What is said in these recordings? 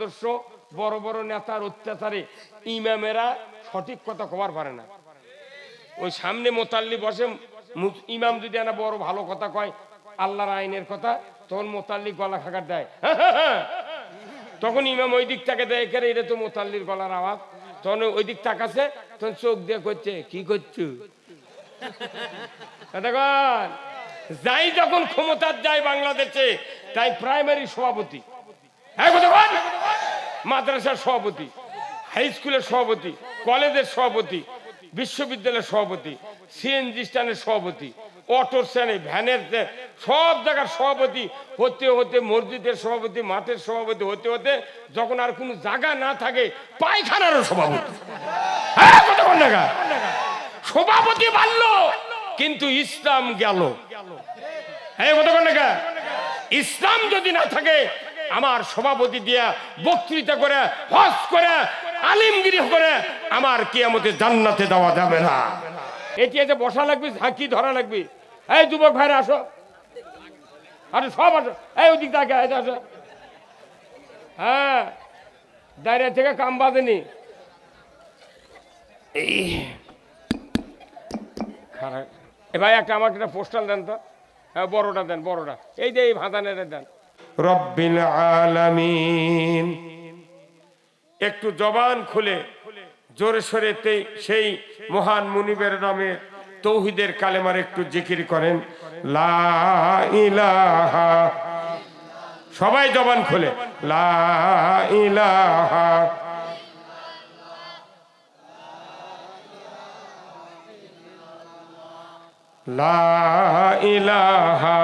আদর্শ বড় বড় নেতার অত্যাচারে ইমামেরা সঠিক কথা কবার পারে না। ওই সামনে মোতাল্লি বসে, ইমাম যদি একটা বড় ভালো কথা কয় আল্লাহর আইনের কথা, তখন মোতাল্লি গলা খাকার দেয়, তখন ইমাম ওই দিক তাকে দেয়, এটা তো মোতাল্লির গলার আওয়াজ। তখন ওই দিক তাকাছে, তখন চোখ দিয়ে করছে কি করছো। যাই যখন ক্ষমতার যায় বাংলাদেশে, তাই প্রাইমারি সভাপতি, মাদ্রাসার সভাপতি, হাই স্কুলের সভাপতি, কলেজের সভাপতি, বিশ্ববিদ্যালয়ের সভাপতি, সিএনজি স্ট্যান্ডের সভাপতি, অটো স্ট্যান্ডে, ভ্যানের, সব জায়গার সভাপতি হতে হতে, মসজিদের সভাপতি, মাঠের সভাপতি হতে হতে, যখন আর কোনো জায়গা না থাকে পায়খানারও সভাপতি। সভাপতি বাড়ল কিন্তু ইসলাম গেল। ইসলাম যদি না থাকে, আমার সভাপতি দিয়া বক্তৃতা করে, হজ করে, আলিমগিরি করে আমার কিয়ামতে জান্নাতে দেওয়া যাবে না। এটি এসে বসা লাগবে, ঝাঁকি ধরা লাগবে। এই যুবক ভাইরা আসো, আরে সব আসো, এই ওদিক থেকে আসো। হ্যাঁ, দাঁড়িয়ে থেকে কাম বাঁধেনি। এ ভাই একটা আমাকে একটা পোস্টাল দেন তো। হ্যাঁ, বড়টা দেন, বড়টা। এই যে এই ভাতানের দেন। রব্বিল আলামিন। একটু জবান খুলে জোরে সোরে সেই মহান মুনিবের নামে তৌহিদের কালেমার একটু জিকির করেন, লা ইলাহা। সবাই জবান খুলে লা ইলাহা লা ইলাহা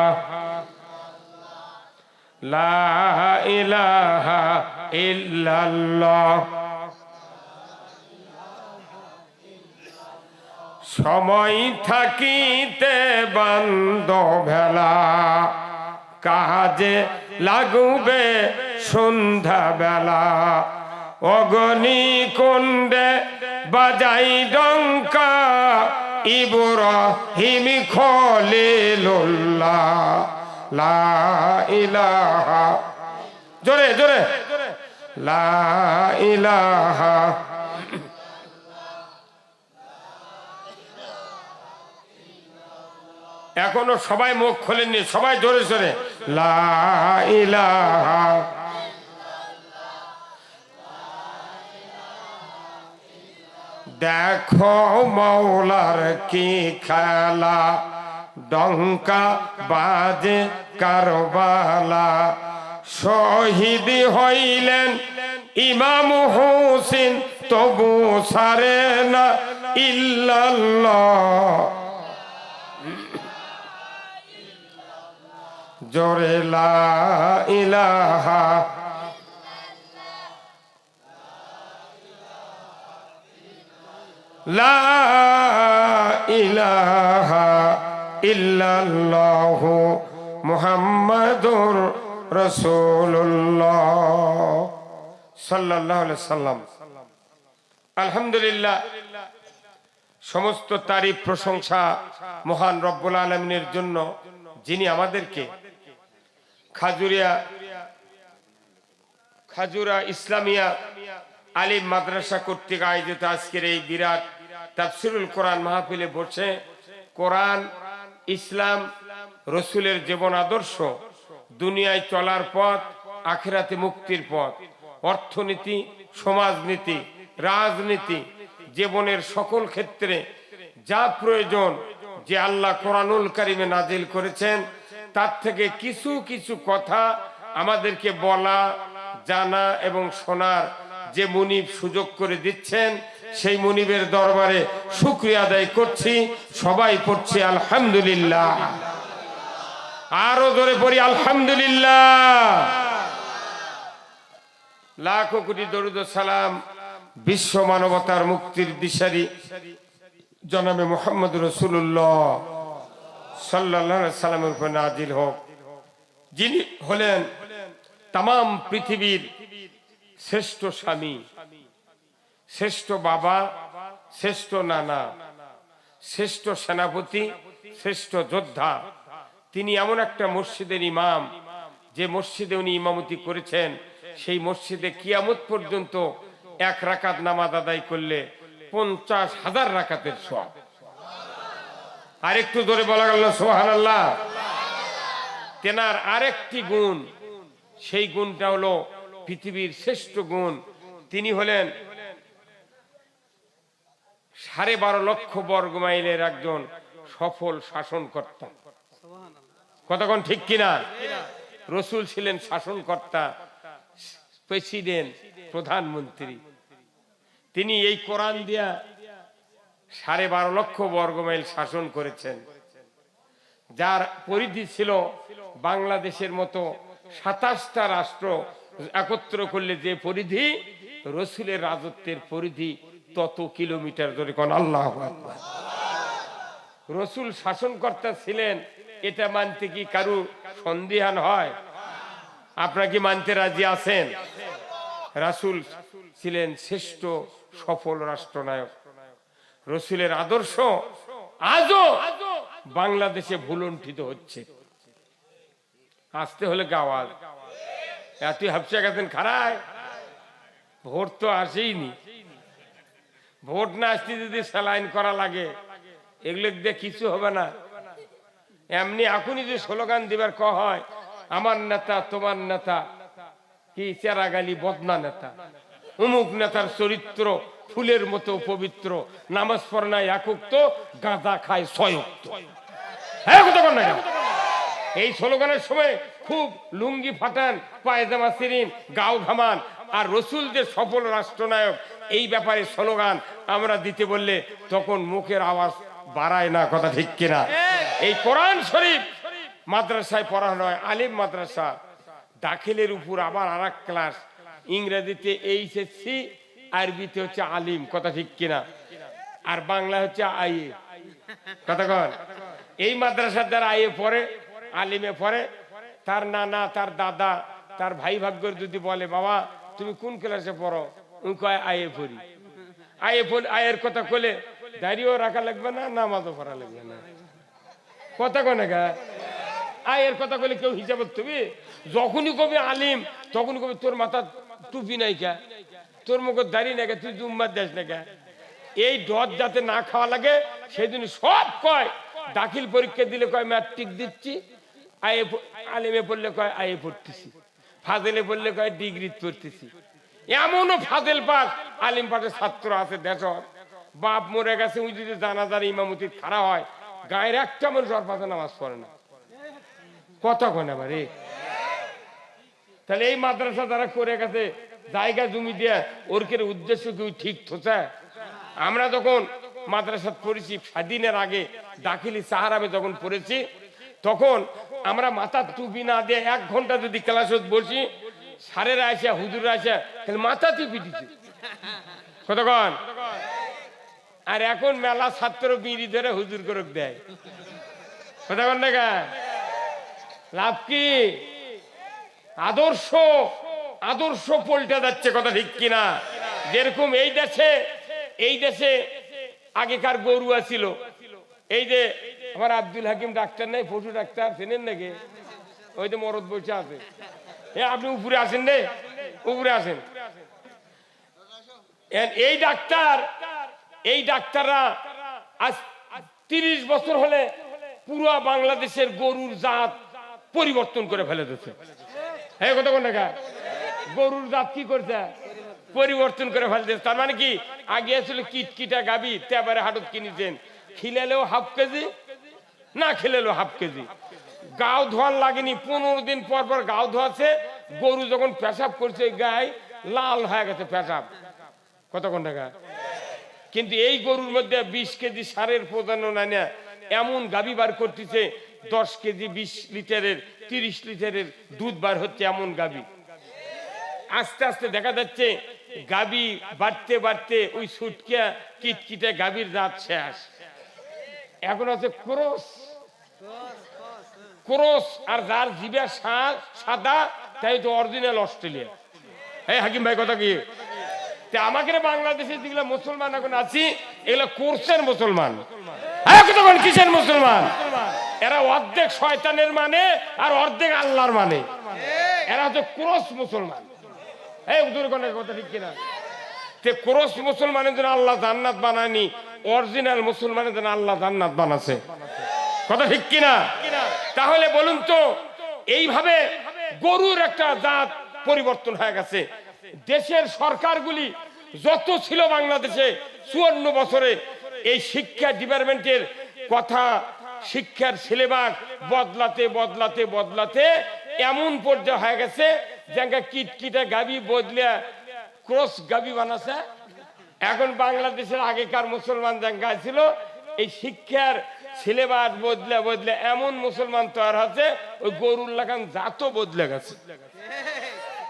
লা ইলাহা ইল্লাল্লাহ। সময় থাকিতে বান্ধবেলা, কাজে লাগবে সন্ধ্যা বেলা। অগ্নি কুণ্ডে বাজাই ডঙ্কা, ইব্রাহিম খলিলুল্লাহ। লা ইলাহা, জোরে জোরে, লা ইলাহা। এখনো সবাই মুখ খোলেননি, সবাই জোরে জোরে লা ইলাহা। দেখো মৌলার কি খেলা, ডঙ্কা বাজে কারবালা। শহীদ হইলেন ইমাম হোসেন, তবু সারে না ইল্লাল্লাহ। জোরে লা ইলাহা। লা ইলাহা ইল্লাল্লাহু মুহাম্মাদুর রাসূলুল্লাহ সাল্লাল্লাহু আলাইহি সাল্লাম। আলহামদুলিল্লাহ, সমস্ত তারিফ প্রশংসা মহান রব্বুল আলামিনের জন্য, যিনি আমাদেরকে খাজুরা ইসলামিয়া আলিম মাদ্রাসা কর্তৃক আয়োজিত আজকের এই বিরাট তাফসিরুল কোরআন মাহফিলে বসে কোরআন, ইসলাম, রসুলের জীবন আদর্শ, দুনিয়ায় চলার পথ, আখিরাতে মুক্তির পথ, অর্থনীতি, সমাজনীতি, রাজনীতি, জীবনের সকল ক্ষেত্রে যা প্রয়োজন, যে আল্লাহ কোরআনুল কারিমে নাজিল করেছেন, তার থেকে কিছু কিছু কথা আমাদেরকে বলা, জানা এবং শোনার যে মুনিব সুযোগ করে দিচ্ছেন, সেই মুনিবের দরবারে শুকরিয়া আদায় করছি। সবাই পড়ছি আলহামদুলিল্লাহ। আরো জোরে পড়ি আলহামদুলিল্লাহ। লাখো কোটি দরুদ ও সালাম বিশ্ব মানবতার মুক্তির দিশারি জনাবে মুহাম্মদ রাসূলুল্লাহ সাল্লাল্লাহু আলাইহি সাল্লামের উপর নাজিল হোক, যিনি হলেন তামাম পৃথিবীর শ্রেষ্ঠ স্বামী, শ্রেষ্ঠ বাবা, শ্রেষ্ঠ নানা, শ্রেষ্ঠ সেনাপতি, শ্রেষ্ঠ যোদ্ধা। তিনি এমন একটা মসজিদের ইমাম, যে মসজিদে উনি ইমামতি করেছেন, সেই মসজিদে কিয়ামত পর্যন্ত এক রাকাত নামাজ আদায় করলে 50,000 রাকাতের সওয়াব। আরেকটু জোরে বলা গেল সুবহানাল্লাহ। তেনার আরেকটি গুণ, সেই গুণটা হলো পৃথিবীর শ্রেষ্ঠ গুণ। তিনি হলেন 12.5 লক্ষ বর্গ মাইলের একজন সফল শাসনকর্তা। কতক্ষণ ঠিক কিনা? রসুল ছিলেন শাসনকর্তা, প্রেসিডেন্ট, প্রধানমন্ত্রী। তিনি এই কোরআন দিয়া 12.5 লক্ষ বর্গ মাইল শাসন করেছেন, যার পরিধি ছিল বাংলাদেশের মতো 27টা রাষ্ট্র একত্র করলে যে পরিধি, রসুলের রাজত্বের পরিধি তত কিলোমিটার। ধরে কোন আল্লাহু আকবার। রসুল শাসনকর্তা ছিলেন, এটা মানতে কি কারু সন্দেহান হয়? আপনারা কি মানতে রাজি আছেন? রাসূল ছিলেন শ্রেষ্ঠ সফল রাষ্ট্রনায়ক। রসুলের আদর্শ আজও বাংলাদেশে ভুলুণ্ঠিত হচ্ছে। আসতে হলে গাওয়াল এত হাফসা গেছেন খারায়, ভোট তো আসেইনি। ভোট না আসতে যদি স্যালাইন করা লাগে, এগুলো দিয়ে কিছু হবে না। এমনি এখনই যে স্লোগান দিবার ক হয়, আমার নেতা তোমার নেতা কি চেরাগালি বদনা নেতা, অমুক নেতার চরিত্র ফুলের মতো পবিত্র, নামাজ পড়ে না একক, গাঁজা খায় 6 এই স্লোগানের সময় খুব লুঙ্গি ফাটান, পায়জামা ছিঁড়েন, গাও ঘামান। আর রসুল যে সফল রাষ্ট্রনায়ক, এই ব্যাপারে স্লোগান আমরা দিতে বললে তখন মুখের আওয়াজ বাড়ায় না। কথা ঠিক কিনা? এই কোরআন শরীফ মাদ্রাসায় পড়ানো হয়, আলিম মাদ্রাসা। দাখিলের উপর আবার আরেক ক্লাস, ইংরেজিতে HSC, আরবিতে হচ্ছে আলিম। কথা ঠিক কিনা? আর বাংলা হচ্ছে আইএ। কথা কন। এই মাদ্রাসার দ্বারা আইএ পড়ে, আলিমে পড়ে, তার নানা, তার দাদা, তার ভাই ভাগ্যর যদি বলে বাবা তুমি কোন ক্লাসে পড়ো, কয় আইএ পড়ি। আয়ের কথা কলে দাঁড়িয়েও রাখা লাগবে না, নামাজও পড়া লাগবে না। কথা কনে গা আয়ের কথা কলে কেউ হিসাব তুমি যখনই কবি আলিম, তখনই কবি তোর মাথা টুপি নাই কা, তোর মুখে দাঁড়িয়ে না কে, তুই জুম্মার দেশ না কে। এই ডট যাতে না খাওয়া লাগে সেই জন্য সব কয়। দাখিল পরীক্ষা দিলে কয় ম্যাট্রিক দিচ্ছি, আলিমে পড়লে কয় আইএ পড়তেছি, ফাজেলে পড়লে কয় ডিগ্রি পড়তেছি। এমনও ফাজেল পাস আলিম পাঠের ছাত্র আছে দেশ। বাপ মরে গেছে, উনি যদি জানাজার ইমামতি খাড়া হয়, গায়ের একটা মানুষ ওর পাশে নামাজ পড়ে না। কতক্ষণ আবার তাহলে এই মাদ্রাসা যারা করে গেছে জায়গা জমি দিয়ে ওরকের উদ্দেশ্য কি ঠিক থোছে? আমরা যখন মাদ্রাসা পড়েছি স্বাধীনের আগে, দাখিলি সাহারামে যখন পড়েছি, তখন আমরা মাথার টুপি না দিয়ে 1 ঘন্টা যদি ক্লাসে বসি, স্যারেরা আসে, হুজুররা আসে, মাথা টিপি দিচ্ছে। কতক্ষণ? আর এখন মেলা ছাত্র বিড়ি ধরে হুজুর করে দেয়। কতক্ষণ দেখা লাভ কি? আদর্শ পল্টে যাচ্ছে। কথা ঠিক কিনা? যেরকম এই দেশে আগেকার গরু ছিল। এই যে আমার আব্দুল হাকিম ডাক্তার নাই, পশু ডাক্তার, চেনেন নাকি? ওই যে মরদ বসে আছে। আপনি উপরে আসেন রে, উপরে আসেন। এই ডাক্তাররা আজ 30 বছর হলে পুরো বাংলাদেশের গরুর জাত পরিবর্তন করে ফেলে দিচ্ছে। হ্যাঁ, কত কোন টাকা গরুর জাত কি করছে? পরিবর্তন করে ফেলে দিচ্ছে। তার মানে কি, আগে আসলে কিটকিটা গাবি তেবারে হাটত কিনেছেন, খিলেলেও হাফ কেজি, না খিলেলেও হাফ কেজি। গাও ধোয়ার লাগেনি, 15 দিন পর পর গাও ধোয়াছে। গরু যখন পেশাব করছে, গায়ে লাল হয়ে গেছে পেশাব। কত কোন টাকা? কিন্তু এই গরুর মধ্যে 20 কেজি সারের প্রদানো না, এমন গাবি বার করতেছে 10 কেজি 20 লিটারের 30 লিটারের দুধ বার হচ্ছে, এমন গাবি। আস্তে আস্তে দেখা যাচ্ছে গাবি বাড়তে বাড়তে ওই ছুটকিয়া কিটকিটে গাবির জাত শেষ। এখন আছে ক্রস। আর যার জিভে সাদা, তাই তো অরিজিনাল অস্ট্রেলিয়া। হ্যাঁ হাকিম ভাই, কথা কি? আমাকে বাংলাদেশে যেগুলো মুসলমান এখন আছি, এগুলো কোর্সের মুসলমান। কিসের মুসলমান? এরা অর্ধেক শয়তানের মানে আর অর্ধেক আল্লাহর মানে। এরা হচ্ছে ক্রস মুসলমান। এই হুজুর কোন কথা ঠিক কিনা? তে ক্রস মুসলমানের জন্য আল্লাহ জান্নাত বানায়নি, অরিজিনাল মুসলমানের জন্য আল্লাহ জান্নাত বানাছে। কথা ঠিক কিনা? তাহলে বলুন তো, এইভাবে গরুর একটা জাত পরিবর্তন হয়ে গেছে। দেশের সরকারগুলি যত ছিল বাংলাদেশে 54 বছরে, এই শিক্ষা ডিপার্টমেন্টের কথা, শিক্ষার সিলেবাস বদলাতে বদলাতে বদলাতে এমন পর্যায়ে হয়ে গেছে যে কিটকিটা গাবি বদলে ক্রস গাবি বানাছে। এখন বাংলাদেশের আগেকার মুসলমান জাঙ্গা ছিল, এই শিক্ষার সিলেবাস বদলে বদলে এমন মুসলমান তৈরি হচ্ছে, ওই গরুর লাগান জাতও বদলে গেছে।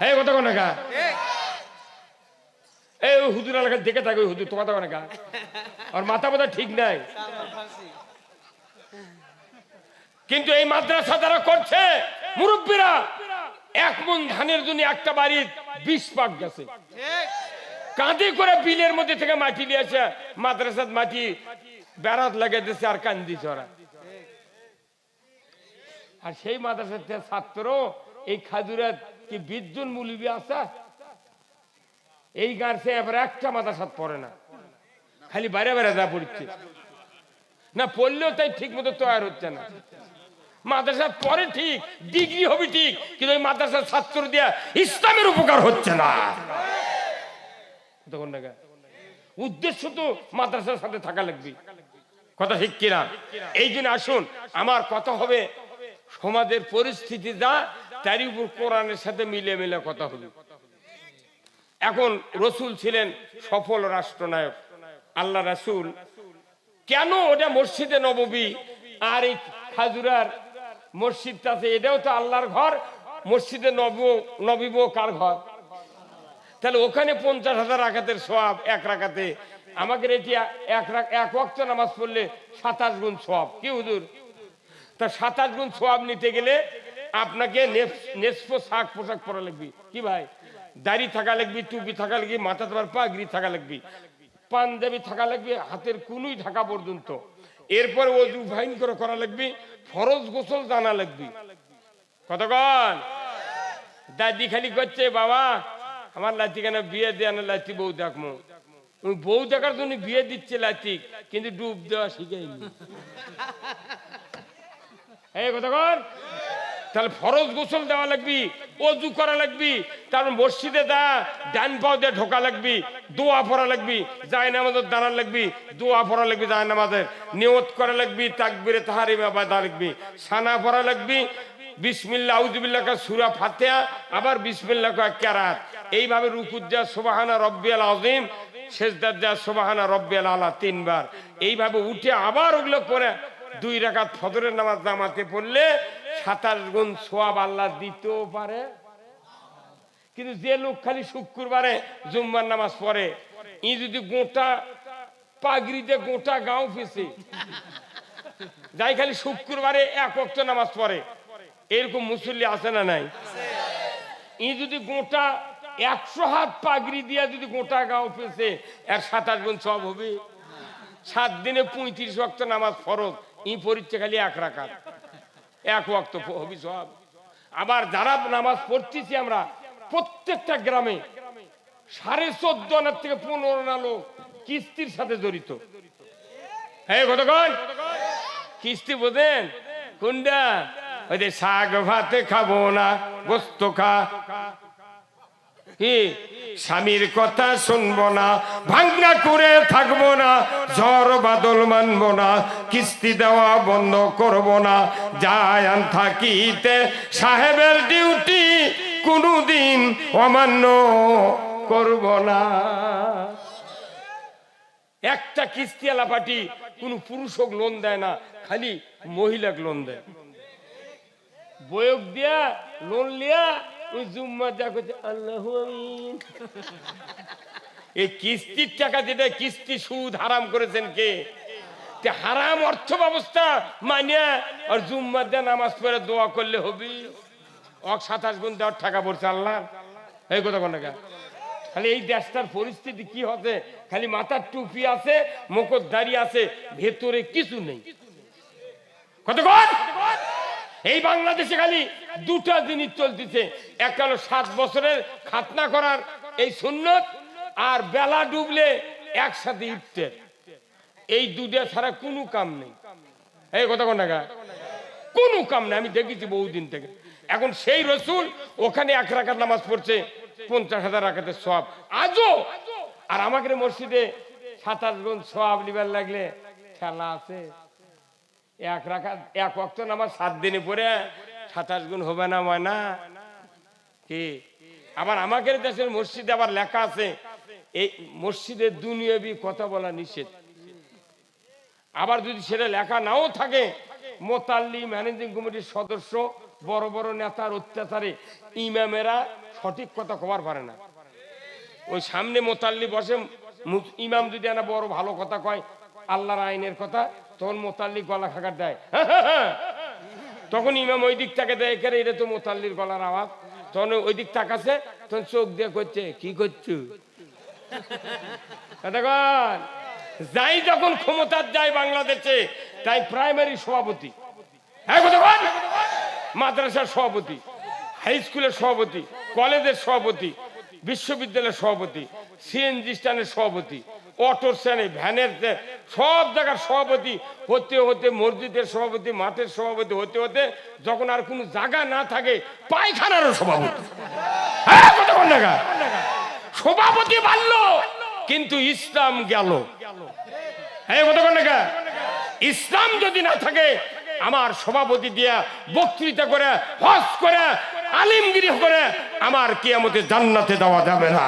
হ্যাঁ কথা কোন গা? এই হুজুর এলাকা দেখে থাকে, ওই হুজুর তোমার কোন গা? আর মাথা মাথা ঠিক নাই। কিন্তু এই মাদ্রাসা যারা করছে মুরব্বীরা, 1 মণ ধানের জন্য একটা বাড়ির 20 পাক গেছে। কাঁধে করে বিলের মধ্যে থেকে মাটি নিয়েছে, মাদ্রাসার মাটি বেড়াত লাগিয়ে দিচ্ছে আর কান্দিছে ওরা। আর সেই মাদ্রাসার ছাত্র এই খাজুরের কি 20 জন মুলবি আছে, এই গাছে এবার একটা মাদ্রাসাত পড়ে না, খালি বাইরে বাইরে যা পড়ছে না, পড়লেও তাই ঠিক মতো তৈরি হচ্ছে না। মাদ্রাসা পরে ঠিক, ডিগ্রি হবে ঠিক, কিন্তু ওই মাদ্রাসার ছাত্র দিয়া ইসলামের উপকার হচ্ছে না। উদ্দেশ্য তো মাদ্রাসার সাথে থাকা লাগবে। কথা ঠিক কিনা? এই জন্য আসুন, আমার কথা হবে সমাজের পরিস্থিতি যা, তারই উপর কোরআনের সাথে মিলে মিলে কথা হবে। এখন রসুল ছিলেন সফল রাষ্ট্রনায়ক, আল্লাহ রাসূল। কেন ওটা মসজিদে নববী আর এই খাজুরার মসজিদটা আছে, এটাও তো আল্লাহর ঘর। মসজিদে নববী কার ঘর? তাহলে ওখানে 50,000 রাকাতের সওয়াব এক রাকাতে, আমাকে এটি এক ওয়াক্ত নামাজ পড়লে 27 গুণ সওয়াব। কি হুজুর? তা 27 গুণ সওয়াব নিতে গেলে আপনাকে নেসফ শাক পোশাক পরা লাগবে। কি ভাই? দাড়ি থাকা লাগবে, টুপি থাকা লাগবে, মাথা তোমার পাগড়ি থাকা লাগবে, পাঞ্জাবি থাকা লাগবে, হাতের কুনুই ঢাকা পর্যন্ত। এরপরে ওযু ফাইন করে করা লাগবে, ফরজ গোসল জানা লাগবে। কতক্ষণ? দাদি খালি করছে, বাবা আমার লাতি কেন বিয়ে দেয় না, লাতি বউ দেখমো। বউ দেখার জন্য বিয়ে দিচ্ছে লাতি, কিন্তু ডুব দেওয়া শিখাইনি। এই কতক্ষণ? তাহলে ফরজ গোসল দেওয়া লাগবি, ওযু করা লাগবি, তারপর মসজিদে দা ডান পাও দিয়ে ঢোকা লাগবি, দোয়া পড়া লাগবি, জায়নামাজের দাঁড়ান লাগবি, দোয়া পড়া লাগবি, জায়নামাজের নিয়ত করা লাগবি, তাকবীরে তাহরিমা বাদা লাগবি, সানা পড়া লাগবি, বিসমিল্লাহ আউযুবিল্লাহ কা সূরা ফাতিহা, আবার বিসমিল্লাহ কা কিরাত। এইভাবে রুকুত যা সুবহানা রাব্বিয়াল আযীম, সিজদাত যা সুবহানা রাব্বিয়াল আলা 3 বার। এইভাবে উঠে আবার ওগুলো করে 2 রাকাত ফজরের নামাজ জামাতে পড়লে 27 গুণ সওয়াব আল্লাহ দিতেও পারে। কিন্তু যে লোক খালি শুক্রবারে জুম্মার নামাজ পড়ে, ই যদি গোটা পাগড়িতে গোটা গাঁও ফেসে যাই, খালি শুক্রবারে 1 ওয়াক্ত নামাজ পড়ে, এরকম মুসল্লি আছে না নাই? ই যদি গোটা 100 হাত পাগড়ি দিয়া যদি গোটা গাঁও ফেসে, এর 27 গুণ সওয়াব হবে। 7 দিনে 35 ওয়াক্ত নামাজ ফরজ, ই পড়ছে খালি 1 রাকাত, 1 ওয়াক্ত হবে সওয়াব। আবার যারা নামাজ পড়তেছি আমরা, প্রত্যেকটা গ্রামে 14.5 আনা থেকে 15 আনা লোক কিস্তির সাথে জড়িত। হ্যাঁ কতক্ষণ? কিস্তি বোঝেন কোনটা? ওই যে শাক ভাত খাবো না, গোস্ত খা, কি স্বামীর কথা শুনবো না, ভাঙ্গা করে থাকবো না, ঝড় বাদল মানবো না, কিস্তি দেওয়া বন্ধ করবো না, যায় আন থাকিতে সাহেবের ডিউটি কোনদিন অমান্য করব না। একটা কিস্তিওয়ালা পার্টি কোন পুরুষক লোন দেয় না, খালি মহিলাক লোন দেয়। বয়ক দিয়া লোন লিয়া ওই জুম্মা যা করছে আল্লাহু আমিন। এই কিস্তির টাকা যেটা কিস্তি সুদ হারাম করেছেন কে? হারাম অর্থ ব্যবস্থা মানিয়া আর জুম্মা দিয়ে নামাজ পড়ে দোয়া করলে হবে। 27 গুণ দেওয়ার টাকা পড়ছে আল্লাহ। এই কথা কোন টাকা? খালি এই দেশটার পরিস্থিতি কি হবে, খালি মাথার টুপি আছে, মুখর দাড়ি আছে, ভেতরে কিছু নেই। কতক্ষণ? এই বাংলাদেশে খালি দুটা জিনিস চলতেছে, একটা হলো 7 বছরের খাতনা করার এই সুন্নত, আর বেলা ডুবলে একসাথে ইফতার। এই দুটা ছাড়া কোনো কাম নেই। এই কথা কোন টাকা কোনো কাম নেই, আমি দেখেছি বহুদিন থেকে। এখন সেই রসুল ওখানে 1 রাকাত নামাজ পড়ছে 50,000 রাকাতের সওয়াব আজও, আর আমাদের মসজিদে 27 গুণ সওয়াব লিবার লাগলে খেলা আছে। 1 রাকাত 1 ওয়াক্ত নামাজ 7 দিনে পড়ে 27 গুণ হবে না ময়না কি? আবার আমাদের দেশের মসজিদে আবার লেখা আছে এই মসজিদের দুনিয়াবি কথা বলা নিষেধ। আবার যদি সেটা লেখা নাও থাকে, মোতাল্লি ম্যানেজিং কমিটির সদস্য বড় বড় নেতার অত্যাচারে ইমামেরা সঠিক কথা কবার পারে না। ওই সামনে মোতাল্লি বসে, ইমাম যদি না বড় ভালো কথা কয় আল্লাহর আইনের কথা, তখন মোতাল্লি গলা খাকার দেয়, তখন ইমাম ওই দিক থেকে দেয় করে এটা তো মোতাল্লির গলার আওয়াজ, তখন ওই দিক তাকাছে, তখন চোখ দিয়ে করছে কি করছো যাই যখন ক্ষমতার যায় বাংলাদেশে, তাই প্রাইমারি সভাপতি, মাদ্রাসার সভাপতি, হাই স্কুলের সভাপতি, কলেজের সভাপতি, বিশ্ববিদ্যালয়ের সভাপতি, সিএনজি স্ট্যান্ডের সভাপতি, অটো স্ট্যান্ডে ভ্যানের সব জায়গার সভাপতি হতে হতে মসজিদের সভাপতি, মাঠের সভাপতি হতে হতে যখন আর কোনো জায়গা না থাকে পায়খানারও সভাপতি। সভাপতি বাড়লো কিন্তু ইসলাম গেল। ইসলাম যদি না থাকে, আমার সভাপতি দিয়া বক্তৃতা করে হজ করে আলিমগিরি করে আমার কিয়ামতে জান্নাতে দেওয়া যাবে না।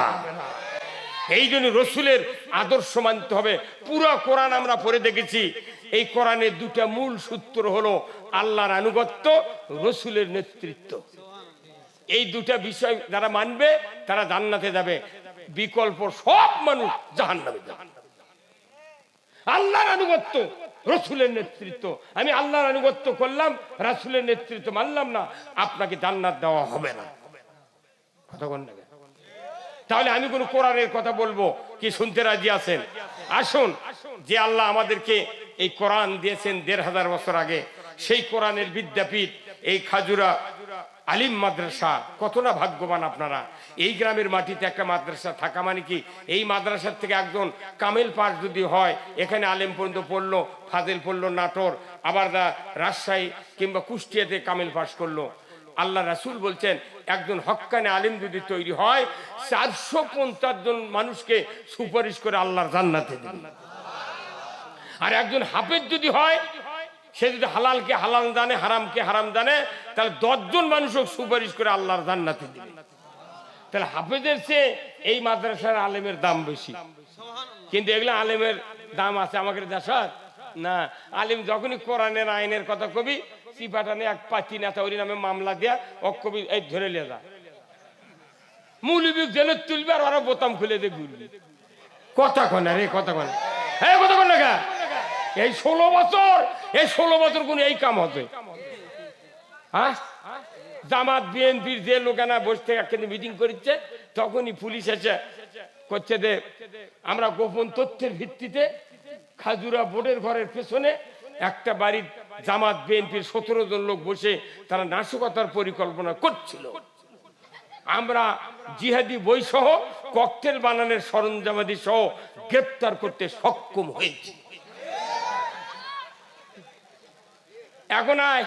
এই জন্য রসুলের আদর্শ মানতে হবে। পুরো কোরআন আমরা পড়ে দেখেছি, এই কোরআনের দুটা মূল সূত্র হলো আল্লাহর আনুগত্য, রসুলের নেতৃত্ব। এই দুটা বিষয় যারা মানবে তারা জান্নাতে যাবে, বিকল্প সব মানুষ জাহান্নামে যাবে। আল্লাহর আনুগত্য, রসুলের নেতৃত্ব, আমি আল্লাহর আনুগত্য করলাম, রাসূলের নেতৃত্ব মানলাম না, আপনাকে জান্নাত দেওয়া হবে না। তাহলে আমি কোন কোরআনের কথা বলবো কি শুনতে রাজি আছেন? আসুন, যে আল্লাহ আমাদেরকে এই কোরআন দিয়েছেন 1500 বছর আগে, সেই কোরআনের বিদ্যাপীঠ এই খাজুরা আলিম মাদ্রাসা, কত না ভাগ্যবান আপনারা। এই গ্রামের মাটিতে একটা মাদ্রাসা থাকা মানে কি, এই মাদ্রাসার থেকে একজন কামেল পাস যদি হয়, এখানে আলেম পর্যন্ত পড়লো, ফাজেল পড়লো নাটোর, আবার রাজশাহী কিংবা কুষ্টিয়াতে কামেল পাস করলো। আল্লাহ রাসূল বলছেন একজন হক্কানি আলিম যদি তৈরি হয়, 450 জন মানুষকে সুপারিশ করে আল্লাহর জান্নাতে দিবেন। আর একজন হাফেজ যদি হয়, সে যদি হালালকে হালাল জানে, হারামকে হারাম জানে, তাহলে 10 জন মানুষও সুপারিশ করে আল্লাহর জান্নাতে দিবে। তাহলে হাফেজের চেয়ে এই মাদ্রাসার আলেমের দাম বেশি। কিন্তু এগুলো আলেমের দাম আছে আমাদের দেশে না। আলিম যখনই কোরআনের আইনের কথা কবি, চিপাটানে এক পাতি নেতা ওই নামে মামলা দেয়া ও কবি এই ধরে লিয়ে যা, মৌলবী জেলে তুলবে আর ওরা বোতাম খুলে দিয়ে ঘুরবে। কথা কন রে, কথা কন, হ্যাঁ কথা কন না। এই 16 বছর কোন এই কাম হবে? হ্যাঁ, জামাত বিএনপির যে লোকেরা বসে থেকে একখানে মিটিং করছে, তখনই পুলিশ এসে করছে যে আমরা গোপন তথ্যের ভিত্তিতে খাজুরা বোর্ডের ঘরের পেছনে একটা বাড়ির জামাত বিএনপির 17 জন লোক বসে তারা নাশকতার পরিকল্পনা করছিল। আমরা জিহাদি বই সহ ককটেল বানানোর সরঞ্জামাদি সহ গ্রেপ্তার করতে সক্ষম হয়েছি। এখন আয়,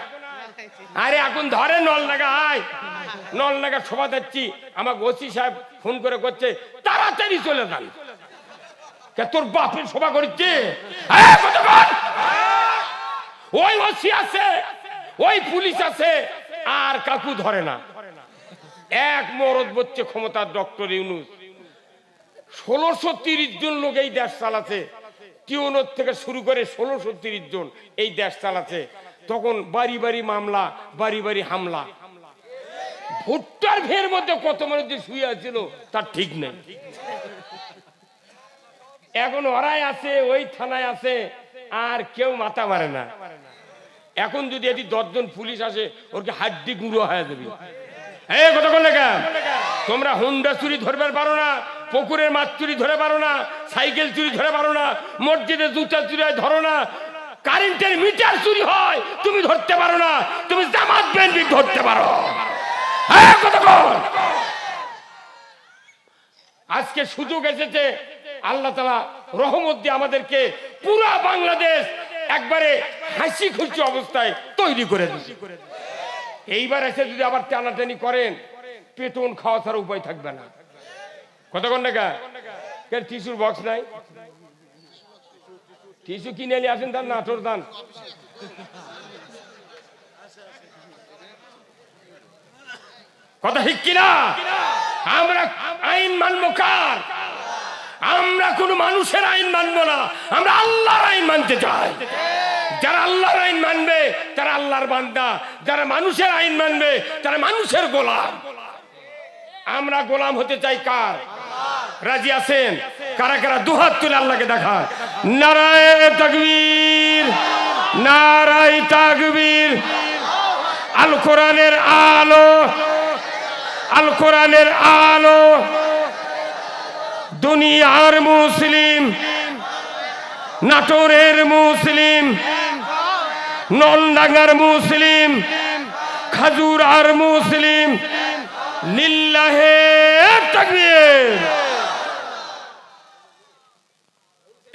আরে এখন ধরে নলনাগা, আয় নলনাগা সভা যাচ্ছি, আমাকে ওসি সাহেব ফোন করে করছে তাড়াতাড়ি চলে যান। তোর বাপের সভা করছে, ওই ওসি আছে, ওই পুলিশ আছে, আর কাকু ধরে না। এক মরদ বলছে ক্ষমতার ডক্টর ইউনূস, 1630 জন লোক এই দেশ চালাচ্ছে, টিউনোর থেকে শুরু করে 1630 জন এই দেশ চালাচ্ছে। তখন বাড়ি বাড়ি মামলা, বাড়ি বাড়ি হামলা। ভুট্টার ভের মধ্যে কত মানুষ যে শুয়ে আছিল তার ঠিক নেই। এখন ওরাই আছে, ওই থানায় আছে, আর কেউ মাথা মারে না। এখন যদি এটি 10 জন পুলিশ আসে, ওরকে হাড্ডি গুঁড়ো হয়ে যাবে। এই কথা বললে কেন? তোমরা হুন্ডা চুরি ধরবে পারো না, পুকুরের মাছ চুরি ধরে পারো না, সাইকেল চুরি ধরে পারো না, মসজিদে জুতা চুরি ধরো না, কারেন্টের মিটার চুরি হয়, তুমি ধরতে পারো না, তুমি জামাত বিএনপি ধরতে পারো। হ্যাঁ কতক্ষণ আজকে সুযোগ এসেছে, আল্লাহ তাআলা রহমত দিয়ে আমাদেরকে পুরা বাংলাদেশ একবারে হাসি খুশি অবস্থায় তৈরি করে দিয়েছে। এইবার এসে যদি আবার টানাটানি করেন, পেটন খাওয়া ছাড়া উপায় থাকবে না। কতক্ষণ টাকা টিস্যুর বক্স নাই, টিস্যু কিনে নিয়ে আসেন, তার নাটোর দান। কথা ঠিক কিনা? আমরা আইন মানবো কার? আমরা কোন মানুষের আইন মানবো না, আমরা আল্লাহর আইন মানতে চাই। যারা আল্লাহর আইন মানবে তারা আল্লাহর বান্দা, যারা মানুষের আইন মানবে তারা মানুষের গোলাম। আমরা গোলাম হতে চাই কার? রাজি আছেন? কারা কারা দুহাত তুলে আল্লাহকে দেখায় নারায়ে তাকবীর, নারায়ে তাকবীর। আল কোরআনের আলো, আল কোরআনের আলো, দুনিয়ার মুসলিম, নাটোরের মুসলিম, নলডাঙ্গার মুসলিম, খাজুরার মুসলিম, লিল্লাহে তাকবীর।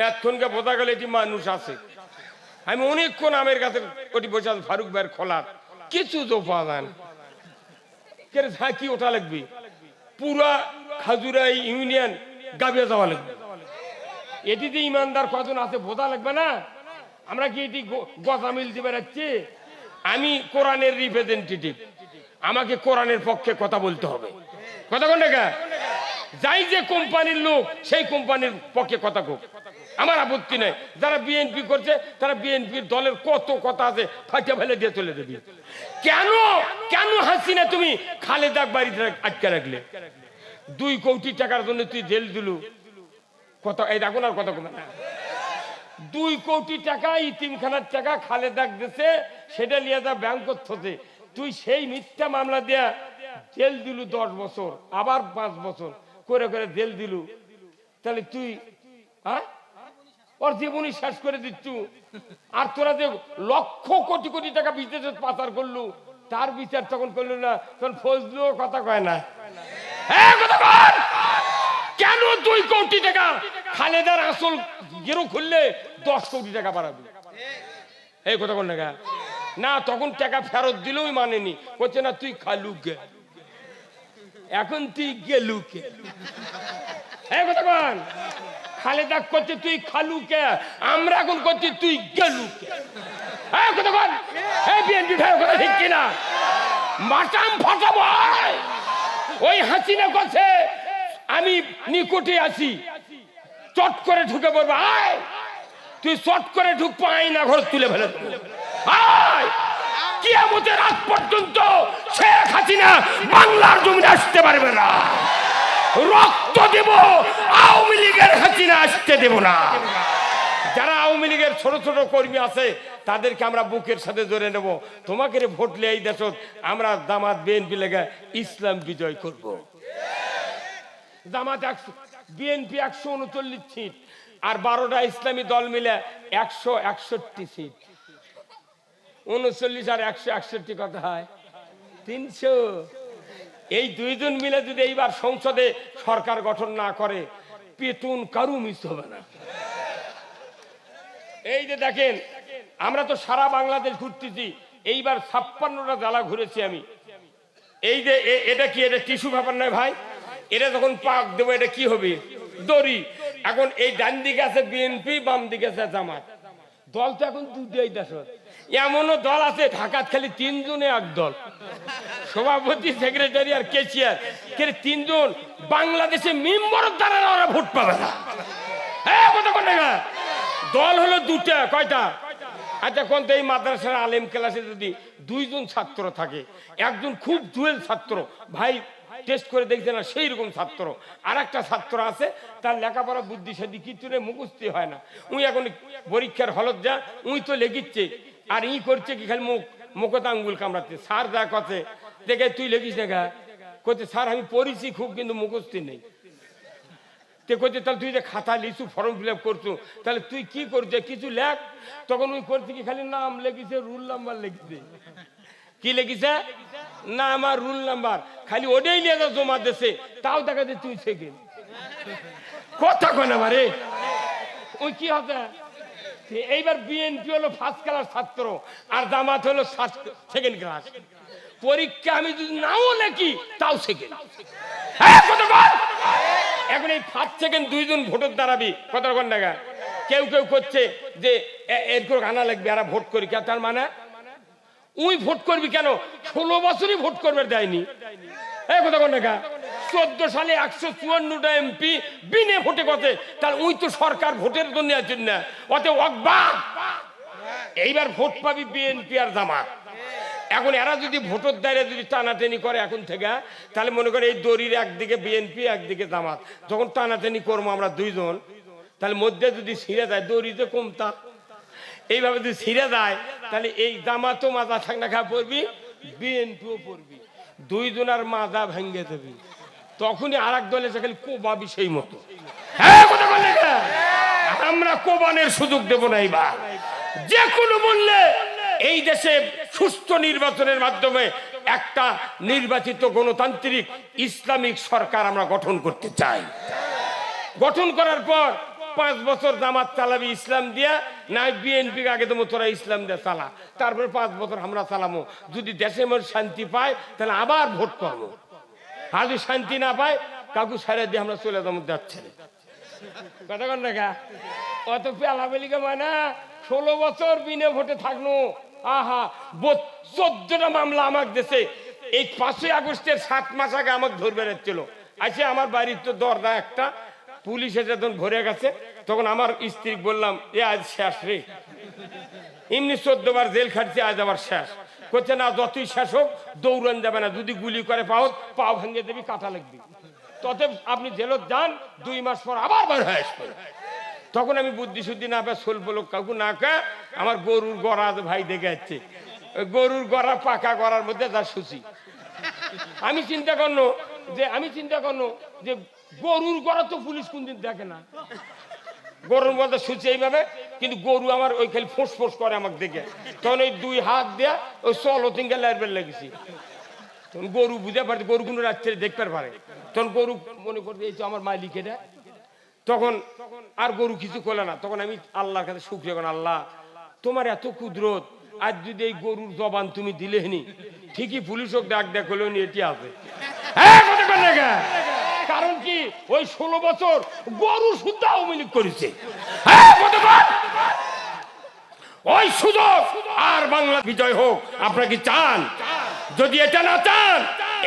এতক্ষণকে বোঝা গেল এটি মানুষ আছে। আমি অনেকক্ষণ আমের গাছের ওটি বসে ফারুক ভাইয়ের খোলার কিছু তো পাওয়া যায় না, কি ওঠা লাগবে, পুরা খাজুরাই ইউনিয়ন গাবিয়া যাওয়া লাগবে। এটিতে ইমানদার কজন আছে বোঝা লাগবে না? আমরা কি এটি গজা মিলতে বেড়াচ্ছি? আমি কোরআনের রিপ্রেজেন্টেটিভ, আমাকে কোরআনের পক্ষে কথা বলতে হবে। কথা কোন টাকা যাই যে কোম্পানির লোক সেই কোম্পানির পক্ষে কথা কোক, আমার আপত্তি নেই। যারা বিএনপি করছে তারা বিএনপির দলের কত কথা আছে ফাটিয়া ফেলে দিয়ে চলে দেবে। কেন কেন হাসিনা তুমি খালেদা বাড়িতে আটকে রাখলে? 2 কোটি টাকার জন্য তুই জেল দিলু, কত এই দেখুন আর কত কমে না। 2 কোটি টাকা ইতিমখানার টাকা খালেদা দিছে, সেটা নিয়ে যা ব্যাংক করতে, তুই সেই মিথ্যা মামলা দিয়া জেল দিলু 10 বছর, আবার 5 বছর করে করে জেল দিলু। তাহলে তুই ওর জীবনই শেষ করে দিচ্ছু। আর তোরা যে লক্ষ কোটি কোটি টাকা বিদেশে পাচার করলু, তার বিচার তখন করলু না, তখন ফজলু কথা কয় না। কেন 2 কোটি টাকা খালেদার আসল গেরো খুললে 10 কোটি টাকা বাড়াবে? এই কথা কোন টাকা না, তখন টাকা ফেরত দিলেও মানেনি, বলছে না তুই খালু গে, এখন তুই গেলু কে। এই কথা কোন খালেদা করছে তুই খালু কে, আমরা এখন করছি তুই গেলু কে। এই কথা কোন এই বিএনপি ভাই কথা ঠিক কিনা? মাটাম ফাটাবো। ওই হাসিনা করছে আমি নিকটে আছি, চট করে ঢুকে পড়বো। আয় তুই চট করে ঢুকবো, আয়না ঘর তুলে ফেলে আয়। কিয়ামতের রাত পর্যন্ত শেখ হাসিনা বাংলার জমিনে আসতে পারবে না। রক্ত দেব, আওয়ামী লীগের হাসিনা আসতে দেব না। যারা আওয়ামী লীগের ছোট ছোট কর্মী আছে তাদেরকে আমরা বুকের সাথে জড়িয়ে নেব। তোমাকে ভোট লে এই দেশ আমরা জামাত বিএনপি লেগে ইসলাম বিজয় করব। জামাত বিএনপি 139 সিট আর 12টা ইসলামী দল মিলে 161 সিট। 39 আর 161 কত হয়? 300। এই 2 জন মিলে যদি এইবার সংসদে সরকার গঠন না করে, পেটুন কারু মিস হবে না। এই যে দেখেন, আমরা তো সারা বাংলাদেশ ঘুরতেছি, এইবার 56টা জেলা ঘুরেছি আমি। এই যে এটা কি, এটা টিস্যু ব্যাপার নয় ভাই, এটা যখন পাক দেবো এটা কি হবে? দড়ি। এখন এই ডান দিকে আছে বিএনপি, বাম দিকে আছে জামাত। দল তো এখন 2টাই দেশ। এমনও দল আছে ঢাকাত খালি 3 জনে এক দল, সভাপতি, সেক্রেটারি আর কেশিয়ার, 3 জন। বাংলাদেশে মেম্বারের দ্বারা ওরা ভোট পাবে না। হ্যাঁ কত কোন টাকা দল হলো 2টা, কয়টা? আচ্ছা কোন এই মাদ্রাসার আলেম ক্লাসে যদি 2 জন ছাত্র থাকে, একজন খুব জুয়েল ছাত্র, ভাই টেস্ট করে দেখছে না সেই রকম ছাত্র, আর একটা ছাত্র আছে তার লেখাপড়া বুদ্ধি সাদি কিছু মুখস্থি হয় না, উই এখন পরীক্ষার হলত যা উই তো লেখিচ্ছে, আর ই করছে কি খালি মুখত আঙ্গুল কামড়াচ্ছে। স্যার যা কথা দেখে তুই লেখিস না গা, করছে স্যার আমি পড়িছি খুব কিন্তু মুখস্থি নেই। তে কইতে তাহলে তুই যে খাতা লিখছু ফর্ম ফিল আপ করছু তাহলে তুই কি করছে কিছু লেখ। তখন ওই করতে কি খালি নাম লিখিছে রুল নাম্বার লিখিছে। কি লিখিছে? না আমার রুল নাম্বার খালি ওটাই নিয়ে জমা দিছে, তাও দেখা যায় তুই সেকেন্ড। কথা কয় না মারে ওই কি হবে। এইবার বিএনপি হলো ফার্স্ট ক্লাস ছাত্র আর জামাত হলো সেকেন্ড ক্লাস। পরীক্ষা আমি যদি নাও লেখি তাও সেকেন্ড। এখন এই ফার্স্ট সেকেন্ড দুইজন ভোটের দাঁড়াবি কত কোন টাকা। কেউ কেউ করছে যে এরকম আনা লাগবে আর ভোট করি কে, তার মানে উই ভোট করবি কেন? 16 বছরই ভোট করবে দেয়নি। এই কথা কোন টাকা 14 সালে 154টা এমপি বিনে ভোটে গেছে, তাহলে উই তো সরকার ভোটের জন্য আছেন না, অতএব অকবাদ। এইবার ভোট পাবি বিএনপি আর জামাত। এখন এরা যদি ভোটের দাঁড়িয়ে যদি টানাটানি করে এখন থেকে, তাহলে মনে করে এই দড়ির একদিকে বিএনপি একদিকে জামাত, যখন টানাটানি করবো আমরা দুইজন, তাহলে মধ্যে যদি ছিঁড়ে যায় দড়িতে কমতা, এইভাবে যদি ছিঁড়ে যায় তাহলে এই জামাতও মাজা ঠান্ডা খা পড়বি, বিএনপিও পড়বি, দুইজনের মাজা ভেঙে দেবি। তখনই আর এক দলে খালি কোবাবি সেই মতো। হ্যাঁ কথা বললে আমরা কোবানের সুযোগ দেব না। এইবার যে কোনো মূল্যে এই দেশে সুষ্ঠু নির্বাচনের মাধ্যমে একটা নির্বাচিত গণতান্ত্রিক ইসলামিক সরকার আমরা গঠন করতে চাই। গঠন করার পর 5 বছর জামাত চালাবি ইসলাম দিয়া, না বিএনপি আগে তো তোরা ইসলাম দিয়ে চালা, তারপরে 5 বছর আমরা চালামো। যদি দেশের মধ্যে শান্তি পায় তাহলে আবার ভোট করবো, আর যদি শান্তি না পায় কাকু সারা দিয়ে আমরা চলে যাবো যাচ্ছে কথা কন না। অত পেলাবেলিকে মানে 16 বছর বিনে ভোটে থাকলো। আহা 14টা মামলা আমাকে দেশে। এই 5ই আগস্টের 7 মাস আগে আমাকে ধরবে রাখছিল। আচ্ছা আমার বাড়ির তো দরজা একটা, পুলিশ এসে যখন ভরে গেছে তখন আমার স্ত্রী বললাম এ আজ শেষ রে, এমনি 14 বার জেল খাটছে, আজ আবার শেষ। করছে না যতই শেষ হোক দৌড়ান যাবে না, যদি গুলি করে পাও ভেঙে দেবি, কাটা লাগবি, ততে আপনি জেলত যান, 2 মাস পর আবার বার হয়ে আসবে। তখন আমি বুদ্ধি শুদ্ধি না পাই সোল বলো কাকু না কা, আমার গরুর গড়া ভাই দেখে যাচ্ছে, গরুর গড়া পাকা গড়ার মধ্যে যা সুচি। আমি চিন্তা করলো যে গরুর গড়া তো পুলিশ কোনদিন দেখে না, গরুর মধ্যে সুচি এইভাবে, কিন্তু গরু আমার ওই খালি ফোঁস ফোঁস করে আমাকে দেখে। তখন ওই 2 হাত দেয়া ওই চলো তিনকে লাইবেল লেগেছি। তখন গরু বুঝে পারছে গরু কোনো রাত্রে দেখতে পারে, তখন গরু মনে করতে এই তো আমার মালিক এটা। তখন আর গরু কিছু করলে না। তখন আমি আল্লাহর কাছে শুকরিয়া করি, আল্লাহ তোমার এত কুদরত, আজ যদি এই গরুর জবান তুমি দিলেনি, ঠিকই পুলিশ হোক ডাক দেখ হলেও এটি আছে। কারণ কি ওই 16 বছর গরু শুদ্ধ আওয়ামী লীগ করেছে। ওই সুযোগ আর বাংলা বিজয় হোক আপনারা কি চান? যদি এটা না চান,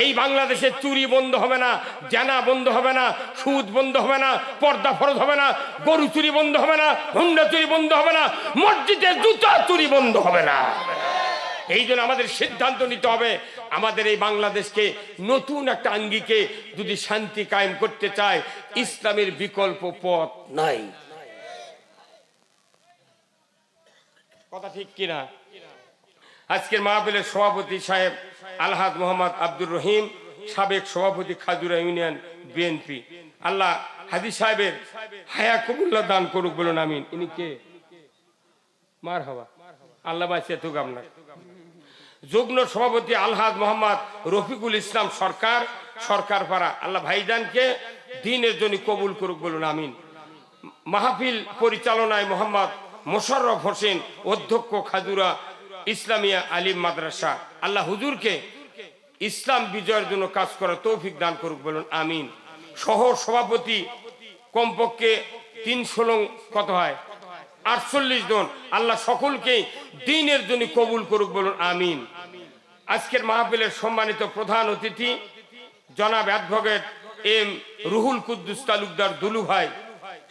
এই বাংলাদেশে চুরি বন্ধ হবে না, জানা বন্ধ হবে না, সুদ বন্ধ হবে না, পর্দা ফরজ হবে না, গরু চুরি বন্ধ হবে না, হুন্ডা চুরি বন্ধ হবে না, মসজিদে জুতা চুরি বন্ধ হবে না। এই জন্য আমাদের সিদ্ধান্ত নিতে হবে, আমাদের এই বাংলাদেশকে নতুন একটা আঙ্গিকে যদি শান্তি কায়েম করতে চায়, ইসলামের বিকল্প পথ নাই। কথা ঠিক কিনা? আজকের মাহফিলের সভাপতি সাহেব আলহাজ মোহাম্মদ আব্দুর রহিম, সাবেক সভাপতি খাজুরা ইউনিয়ন বিএনপি, আল্লাহ হাজি সাহেবের হায়া কবুল্লাহ দান করুক, বলুন আমিন। ইনি কে? মারহাবা, আল্লাহ বাঁচিয়ে থাকুক আপনার। যুগ্ম সভাপতি আলহাজ মোহাম্মদ রফিকুল ইসলাম সরকার পাড়া, আল্লাহ ভাইজানকে দ্বীনের জন্য কবুল করুক, বলুন আমিন। মাহফিল পরিচালনায় মোহাম্মদ মোশাররফ হোসেন, অধ্যক্ষ খাজুরা ইসলামিয়া আলিম মাদ্রাসা, আল্লাহ হুজুরকে ইসলাম বিজয়ের জন্য কাজ করার তৌফিক দান করুক, বলুন আমিন। সহ সভাপতি কমপক্ষে 300 কত হয় 48 জন, আল্লাহ সকলকে দ্বীনের জন্য কবুল করুক, বলুন আমিন। আজকের মাহফিলের সম্মানিত প্রধান অতিথি জনাব অ্যাডভোকেট এম রুহুল কুদ্দুস তালুকদার দুলু ভাই,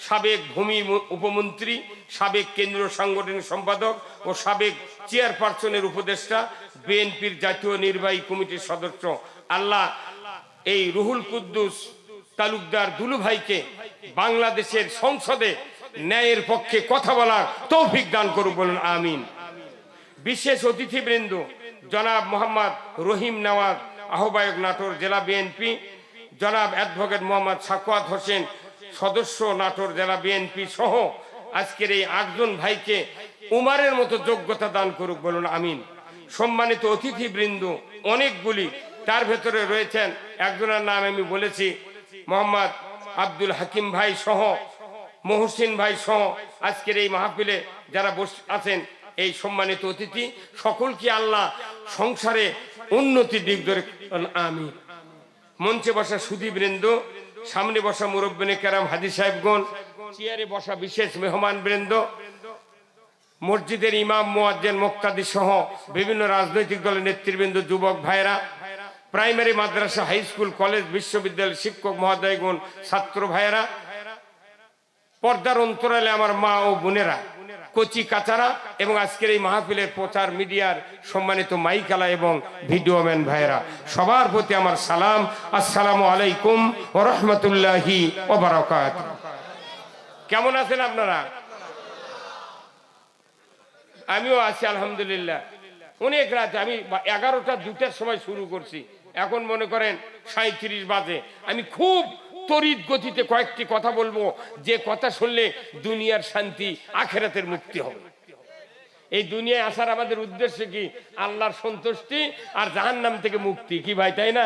সাবেক ভূমি উপমন্ত্রী, সাবেক কেন্দ্রীয় সাংগঠনিক সম্পাদক ও সাবেক চেয়ারপারসনের উপদেষ্টা, বিএনপির জাতীয় নির্বাহী কমিটির সদস্য, আল্লাহ এই রুহুল কুদ্দুস তালুকদার দুলু ভাইকে বাংলাদেশের সংসদে ন্যায়ের পক্ষে কথা বলার তৌফিক দান করুক, বলুন আমিন। বিশেষ অতিথিবৃন্দ জনাব মোহাম্মদ রহিম নওয়াজ, আহ্বায়ক নাটোর জেলা বিএনপি, জনাব অ্যাডভোকেট মোহাম্মদ সাকওয়াত হোসেন, সদস্য নাটোর জেলা বিএনপি সহ আজকের এই 8 জন ভাইকে উমারের মতো যোগ্যতা দান করুক, বলুন আমিন। সম্মানিত অতিথিবৃন্দ অনেকগুলি, তার ভেতরে রয়েছেন একজনের নাম আমি বলেছি, মোহাম্মদ আব্দুল হাকিম ভাই সহ, মহসিন ভাই সহ আজকের এই মাহফিলে যারা বসে আছেন এই সম্মানিত অতিথি সকলকে আল্লাহ সংসারে উন্নতি দিক ধরে আমি। মঞ্চে বসা সুধীবৃন্দ, সামনে বসা মুরব্বিনে কেরাম, হাজী সাহেবগণ, চেয়ারে বসা বিশেষ মেহমান বৃন্দ, মসজিদের ইমাম, মুয়াজ্জিন, মুক্তাদি সহ বিভিন্ন রাজনৈতিক দলের নেতৃবৃন্দ, যুবক ভাইরা, প্রাইমারি, মাদ্রাসা, হাই স্কুল, কলেজ, বিশ্ববিদ্যালয় শিক্ষক মহোদয়গণ, ছাত্র ভাইরা, পর্দার অন্তরালে আমার মা ও বোনেরা, কচি কাচারা এবং আজকের এই মাহফিলের প্রচার মিডিয়ার সম্মানিত মাইকালা এবং ভিডিওম্যান ভাইরা, সবার প্রতি আমার সালাম। আসসালামু আলাইকুম ওয়া রাহমাতুল্লাহি ওয়া বারাকাতুহু। কেমন আছেন আপনারা? আমিও আছি আলহামদুলিল্লাহ। অনেক রাত, আমি 11টা 2টার সময় শুরু করছি, এখন মনে করেন 37 বাজে। আমি খুব তড়িৎ গতিতে কয়েকটি কথা বলবো, যে কথা শুনলে দুনিয়ার শান্তি, আখেরাতের মুক্তি হবে। এই দুনিয়ায় আসার আমাদের উদ্দেশ্য কি? আল্লাহর সন্তুষ্টি আর জাহান্নাম থেকে মুক্তি, কি ভাই, তাই না?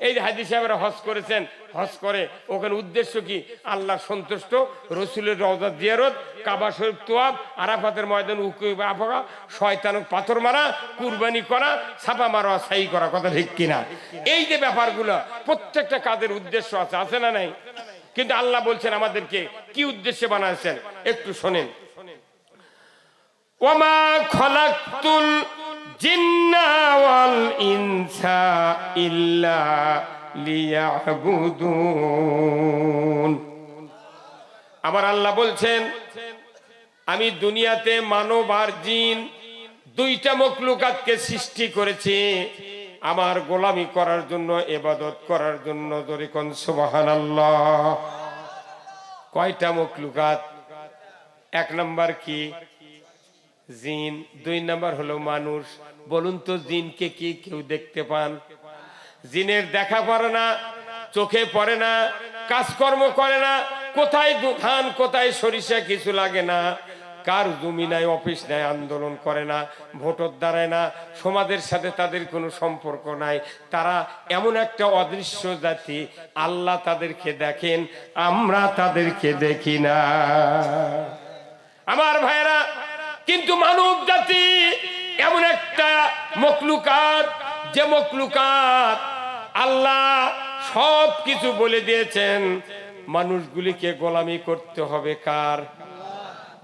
এই যে হাজী সাহেবরা হজ করেছেন, হজ করে ওখানে উদ্দেশ্য কি? আল্লাহর সন্তুষ্ট, রসুলের রওজা জিয়ারত, কাবা শরীফ তোয়াব, আরাফাতের ময়দান উকুবা আফা, শয়তানক পাথর মারা, কুরবানি করা, ছাপা মারা, সাই করা, কথা ঠিক কিনা? এই যে ব্যাপারগুলো, প্রত্যেকটা কাজের উদ্দেশ্য আছে, আছে না নাই? কিন্তু আল্লাহ বলছেন আমাদেরকে কি উদ্দেশ্যে বানাইছেন, একটু শোনেন। ওয়ামা খলাকতুল জিন্না ওয়াল ইনসা ইল্লা লিয়াবুদুন। আমার আল্লাহ বলছেন আমি দুনিয়াতে মানব আর জিন দুইটা মখলুকাতকে সৃষ্টি করেছি আমার গোলামি করার জন্য, ইবাদত করার জন্য। জোরে কোন সুবহানাল্লাহ। কয়টা মখলুকাত? 1 নাম্বার কি? জিন। 2 নাম্বার হলো মানুষ। বলুন তো জিনকে কি কেউ দেখতে পান? জিনের দেখা পড়ে না, চোখে পড়ে না, কাজকর্ম করে না, কোথায় ধান কোথায় সরিষা কিছু লাগে না, কার জমি নাই, অফিস নাই, আন্দোলন করে না, ভোটর দাঁড়ায় না, সমাজের সাথে তাদের কোনো সম্পর্ক নাই। তারা এমন একটা অদৃশ্য জাতি, আল্লাহ তাদেরকে দেখেন, আমরা তাদেরকে দেখি না। আমার ভাইরা, কিন্তু মানব জাতি এমন একটা মখলুকাত, যে মখলুকাত আল্লাহ সব কিছু বলে দিয়েছেন মানুষগুলিকে গোলামি করতে হবে কার?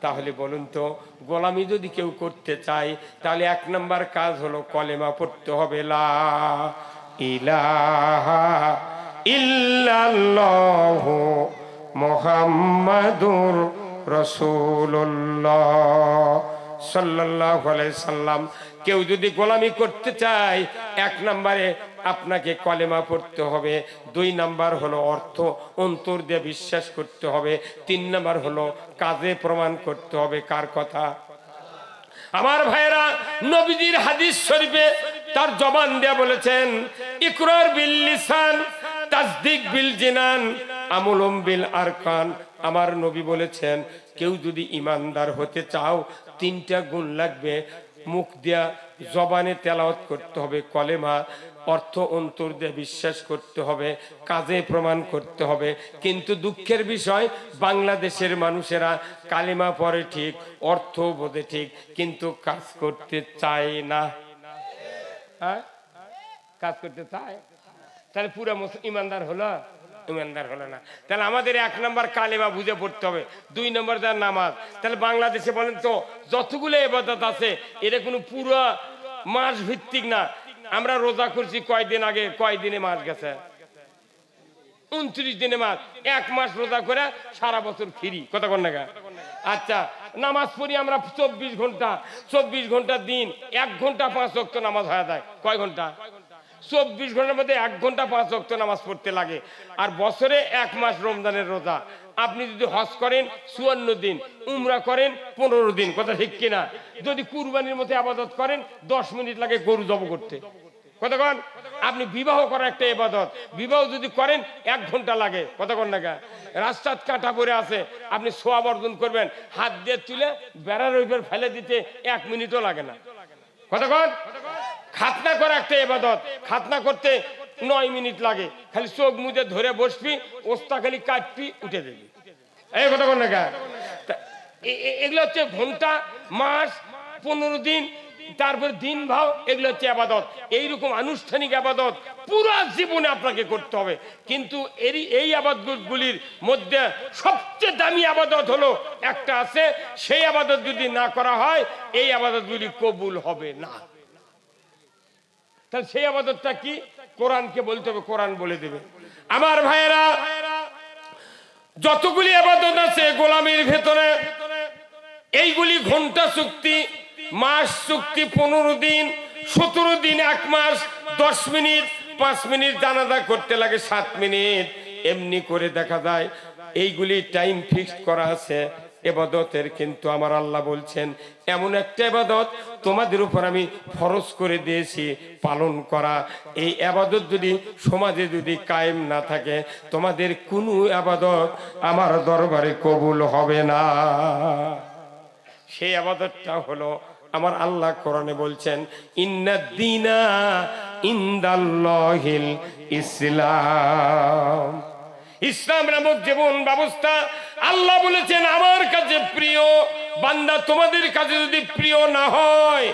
তাহলে বলুন তো, গোলামি যদি কেউ করতে চায় তাহলে 1 নাম্বার কাজ হলো কলেমা পড়তে হবে, লা ইলাহা ইল্লাল্লাহু মুহাম্মাদুর রাসূলুল্লাহ সাল্লাল্লাহু আলাইহি সাল্লাম। কেউ যদি গোলামি করতে চায় 1 নম্বরে আপনাকে কলেমা পড়তে হবে, 2 নাম্বার হলো অর্থ অন্তর দিয়ে বিশ্বাস করতে হবে, 3 নাম্বার হলো কাজে প্রমাণ করতে হবে। কার কথা? আমার ভাইরা, নবীজির হাদিস শরীফে তার জবান দিয়ে বলেছেন, ইকরার বিল লিসান, তাসদিক বিল জিনান, আমলুম বিল আরকান। আমার নবী বলেছেন কেউ যদি ইমানদার হতে চাও 3টা গুণ লাগবে। মুখ দিয়া জবানে তেলাওয়াত করতে হবে কলেমা, অর্থ অন্তর দিয়ে বিশ্বাস করতে হবে, কাজে প্রমাণ করতে হবে। কিন্তু দুঃখের বিষয়, বাংলাদেশের মানুষেরা কালেমা পড়ে ঠিক, অর্থ বোঝে ঠিক, কিন্তু কাজ করতে চায় না। হ্যাঁ, কাজ করতে চায়, তাহলে পুরা ইমানদার হলো? ইমানদার হলো না। তাহলে আমাদের 1 নাম্বার কালেমা বুঝে পড়তে হবে, 2 নাম্বার তার নামাজ। তাহলে বাংলাদেশে বলেন তো যতগুলো ইবাদত আছে এটা কোনো পুরো মাস ভিত্তিক না। আমরা রোজা করছি কয়দিন আগে, কয়দিনে মাস গেছে? 29 দিনে মাস। 1 মাস রোজা করে সারা বছর ফ্রি, কথা কন না? আচ্ছা, নামাজ পড়ি আমরা 24 ঘন্টা, 24 ঘন্টা দিন, 1 ঘন্টা 5 ওয়াক্ত নামাজ হয়ে যায়। কয় ঘন্টা? 24 ঘন্টার মধ্যে 1 ঘন্টা 5 ওয়াক্ত নামাজ পড়তে লাগে। আর বছরে 1 মাস রমজানের রোজা। আপনি যদি হজ করেন 54 দিন, উমরা করেন 15 দিন, কথা ঠিক কিনা? যদি কুরবানির মতো ইবাদত করেন 10 মিনিট লাগে গরু জব করতে। কতক্ষণ? আপনি বিবাহ করা একটা ইবাদত, বিবাহ যদি করেন 1 ঘন্টা লাগে, কতক্ষণ না? রাস্তার কাঁটা পড়ে আছে, আপনি সোয়াব অর্জন করবেন, হাত দিয়ে তুলে বেড়ার উপর ফেলে দিতে 1 মিনিটও লাগে না, কতক্ষণ? খাতনা করা একটা ইবাদত, খাতনা করতে 9 মিনিট লাগে, খালি চোখ মুজে ধরে বসবি, ওস্তা খালি কাটবি, উঠে দেবি, এই কতক্ষণ না? এগুলো হচ্ছে ঘন্টা, মাস, 15 দিন, তারপর দিন ভাও, এগুলো হচ্ছে আবাদত। এইরকম আনুষ্ঠানিক আবাদত পুরো জীবনে আপনাকে করতে হবে। কিন্তু এই আবাদতগুলির মধ্যে সবচেয়ে দামি আবাদত হলো একটা আছে, সেই আবাদত যদি না করা হয় এই আবাদতগুলি কবুল হবে না। তাহলে সেই আবাদতটা কি? কোরআনকে বলতে হবে, কোরআন বলে দেবে। আমার ভাইয়েরা, যতগুলি আবাদত আছে গোলামীর ভেতরে, এইগুলি ঘন্টা চুক্তি, মাস চুক্তি, 15 দিন, 17 দিন, 1 মাস, 10 মিনিট, 5 মিনিট জানাজা করতে লাগে 7 মিনিট, এমনি করে দেখা যায় এইগুলি টাইম ফিক্সড করা আছে ইবাদতের। কিন্তু আমার আল্লাহ বলছেন এমন একটা ইবাদত তোমাদের উপর আমি ফরজ করে দিয়েছি পালন করা। এই ইবাদত যদি সমাজে যদি কায়েম না থাকে, তোমাদের কোনো ইবাদত আমার দরবারে কবুল হবে না। সেই ইবাদতটা হলো, আমার আল্লাহ কোরআনে বলছেন ইন্নাদ-দীনা ইনদাল্লাহিল ইসলাম। ইসলাম নামক জীবন ব্যবস্থা আল্লাহ বলেছেন আমার কাছে প্রিয়। বান্দা, তোমাদের কাছে যদি প্রিয় না হয়,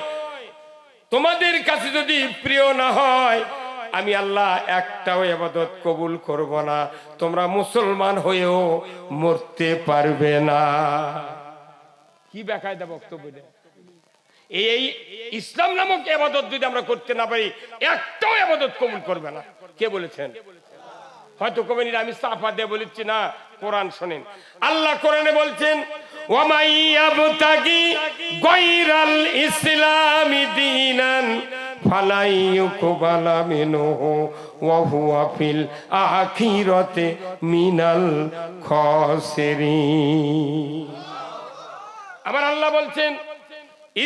তোমাদের কাছে যদি প্রিয় না হয়, আমি আল্লাহ একটাও ইবাদত কবুল করব না। তোমরা মুসলমান হয়েও মরতে পারবে না। কি বেকায়দা বক্তব্য! এই ইসলাম নামক ইবাদত যদি আমরা করতে না পারি, একটাও ইবাদত কবুল করবে না। কে বলেছেন? হয়তো কবেন আমি সাফা দিয়ে বলেছি না, কোরআন শোনেন। আল্লাহ কোরআনে বলছেন ওয়ামাই ইয়াবতাগি গায়রাল ইসলামি দীনান ফালাই ইউকবালা মিনহু ওয়া হুয়া ফিল আখিরাতি মিনাল খাসিরিন। আমার আল্লাহ বলছেন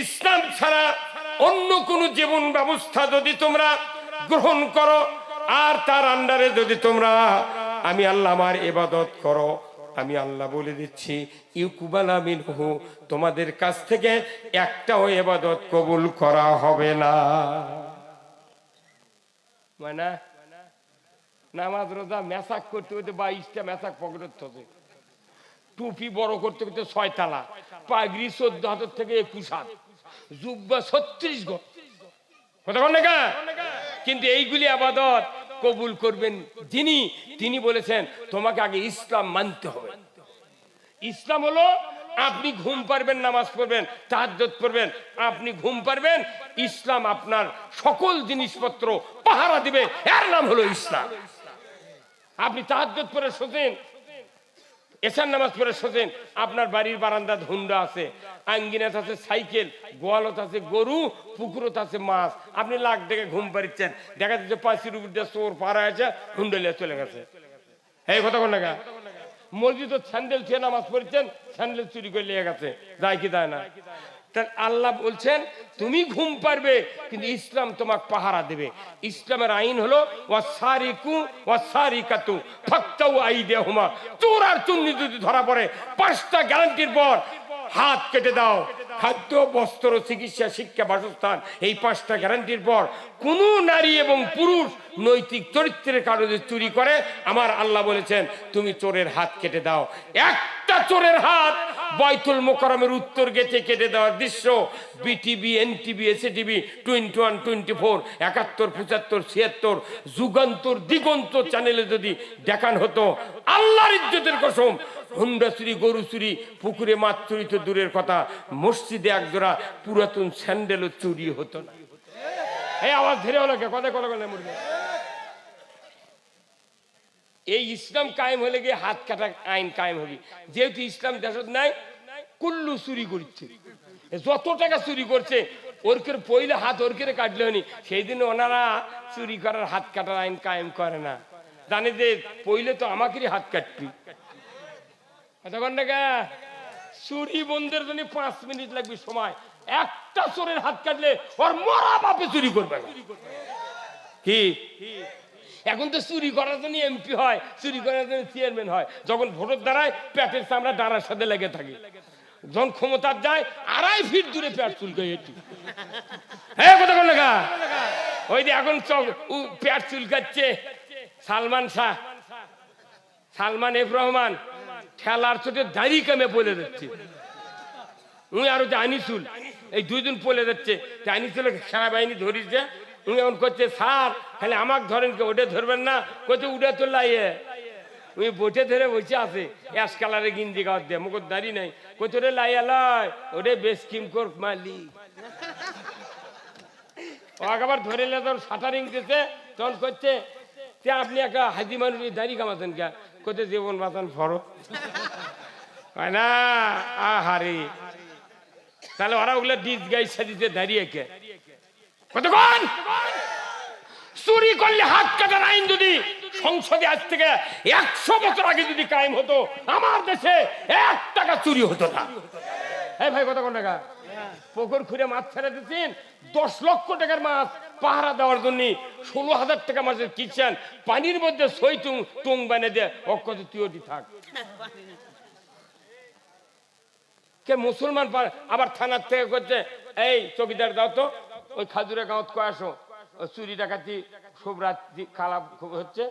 ইসলাম ছাড়া অন্য কোন জীবন ব্যবস্থা যদি তোমরা গ্রহণ করো আর তার আন্ডারে যদি তোমরা আমি আল্লাহ আমার ইবাদত করো, আমি আল্লাহ বলে দিচ্ছি ইউকবালা মিনহু, তোমাদের কাছ থেকে একটাও ইবাদত কবুল করা হবে না। মানে নামাজ রোজা মেসাক করতে করতে 22টা মেসাক পকেটে থাকে, টুপি বড় করতে করতে 6 তালা, পাগড়ি 14 হাতের থেকে 21 হাত, জুব্বা 36 গজ, কথা বল না? কিন্তু এইগুলি আবাদত কবুল করবেন তিনি বলেছেন তোমাকে আগে ইসলাম মানতে হবে। ইসলাম হলো আপনি ঘুম পারবেন, নামাজ পড়বেন, তাহাজ্জুদ পড়বেন, আপনি ঘুম পারবেন, ইসলাম আপনার সকল জিনিসপত্র পাহারা দিবে, এর নাম হলো ইসলাম। আপনি তাহাজ্জুদ পড়ে শোনেন, এশার নামাজ পড়ে শোনেন, আপনার বাড়ির বারান্দা হুন্ডা আছে, আঙ্গিনাত আছে সাইকেল, গোয়ালত আছে গরু, পুকুরত আছে মাছ, আপনি লাখ দেখে ঘুম পাড়িচ্ছেন, দেখা যাচ্ছে 5 রুপি দিয়ে চোর পাড়া আছে, হুন্ডা লিয়ে চলে গেছে। এই কথা বল না? মসজিদ স্যান্ডেল ছুঁয়ে নামাজ পড়ছেন, স্যান্ডেল চুরি করে নিয়ে গেছে, যায় কি যায় না? আল্লাহ বলছেন তুমি ঘুম পারবে, কিন্তু ইসলাম তোমাকে পাহারা দেবে। ইসলামের আইন হলো ওয়াসারিকু ওয়াসারিকাতু ফাক্তাউ আইদিয়াহুমা, চোর আর চুন্নি যদি ধরা পড়ে 5টা গ্যারান্টির পর হাত কেটে দাও। খাদ্য, বস্ত্র, চিকিৎসা, শিক্ষা, বাসস্থান, এই 5টা গ্যারান্টির পর কোন নারী এবং পুরুষ নৈতিক চরিত্রের কারণে চুরি করে, আমার আল্লাহ বলেছেন তুমি চোরের হাত কেটে দাও। একটা চোরের হাত বাইতুল মোকাররমের উত্তর গেটে কেটে দেওয়ার দৃশ্য বিটিভি, এনটিভি, এসএটিভি, 21, 24, 71, 75, 76, যুগান্তর, দিগন্ত চ্যানেলে যদি দেখান হতো, আল্লাহর ইজ্জতের কসম, হুন্ডা চুরি, গরু চুরি, পুকুরে মাছ চুরি তো দূরের কথা, মসজিদে একজোড়া পুরাতন স্যান্ডেলও চুরি হতো না। এই আওয়াজ ধরে হলো কে? কথা কথা কথা মরবে। এই ইসলাম কায়েম হলে গিয়ে হাত কাটা আইন কায়েম হবে। যেহেতু ইসলাম দেশত নাই, কুল্লু চুরি করছে, যত টাকা চুরি করছে ওরকের পইলে হাত ওরকের কাটলে হয়নি, সেই দিন ওনারা চুরি করার হাত কাটার আইন কায়েম করে না, জানে যে পইলে তো আমাকেরই হাত কাটবি। চুরি বন্ধের জন্য 5 মিনিট লাগবে সময়, একটা চোরের হাত কাটলে ওর মরা বাপে চুরি করবে না। কি এখন তো চুরি করার জন্য এমপি হয়, চুরি করার জন্য চেয়ারম্যান হয়। যখন ভোটের দাঁড়ায় পেটের চামড়া ডানার সাথে লেগে থাকে, যখন ক্ষমতার যায় 2.5 ফিট দূরে পেট চুলকায় একটু। হ্যাঁ কথা কোন লেখা? ওই যে এখন পেট চুলকাচ্ছে সালমান শাহ, সালমান এফ রহমান, ঠেলার চোটে দাড়ি কামে বলে যাচ্ছে। উনি আর হচ্ছে আনিসুল, এই দুইজন পলে যাচ্ছে। আনিসুল সেনাবাহিনী ধরিছে, উনি এমন করছে স্যার খালি আমাকে ধরেন, কে ওটা ধরবেন না? করছে উঠে তো লাইয়ে উনি বসে ধরে বসে আছে, অ্যাশ কালারে গিঞ্জি গাওয়ার দিয়ে, মুখ দাঁড়িয়ে নাই। কইতে ওরে লাইয়া লয়, ওরে বেশ কিম কর মালিক। ও আবার ধরে তখন শাটারিং দিতে, তখন করছে আপনি একটা হাজি মানুষ দাঁড়িয়ে কামাতেন কে? করতে জীবন বাঁচান ফরো হয় না। আহারে তাহলে ওরা ওগুলো ডিস গাই সাজিতে দাঁড়িয়ে কে? কতক্ষণ চুরি করলে হাত কাটার আইন যদি সংসদে আজ থেকে 100 বছর আগে যদি কায়েম হতো, আমার দেশে 1 টাকা চুরি হতো না। হ্যাঁ ভাই কতক্ষণ টাকা পুকুর খুঁড়ে মাছ ছেড়ে দিচ্ছেন, 10 লক্ষ টাকার মাছ পাহারা দেওয়ার জন্য 16,000 টাকা মাছের কিচেন, পানির মধ্যে সই টুং বানিয়ে দিয়ে অক্ষত তুই থাক। কে মুসলমান আবার থানার থেকে করছে এই চকিদার দাও তো, ওই খাজুরা গাঁত কয়ে আসো, চুরি ডাকাতি সব রাত খারাপ হচ্ছে,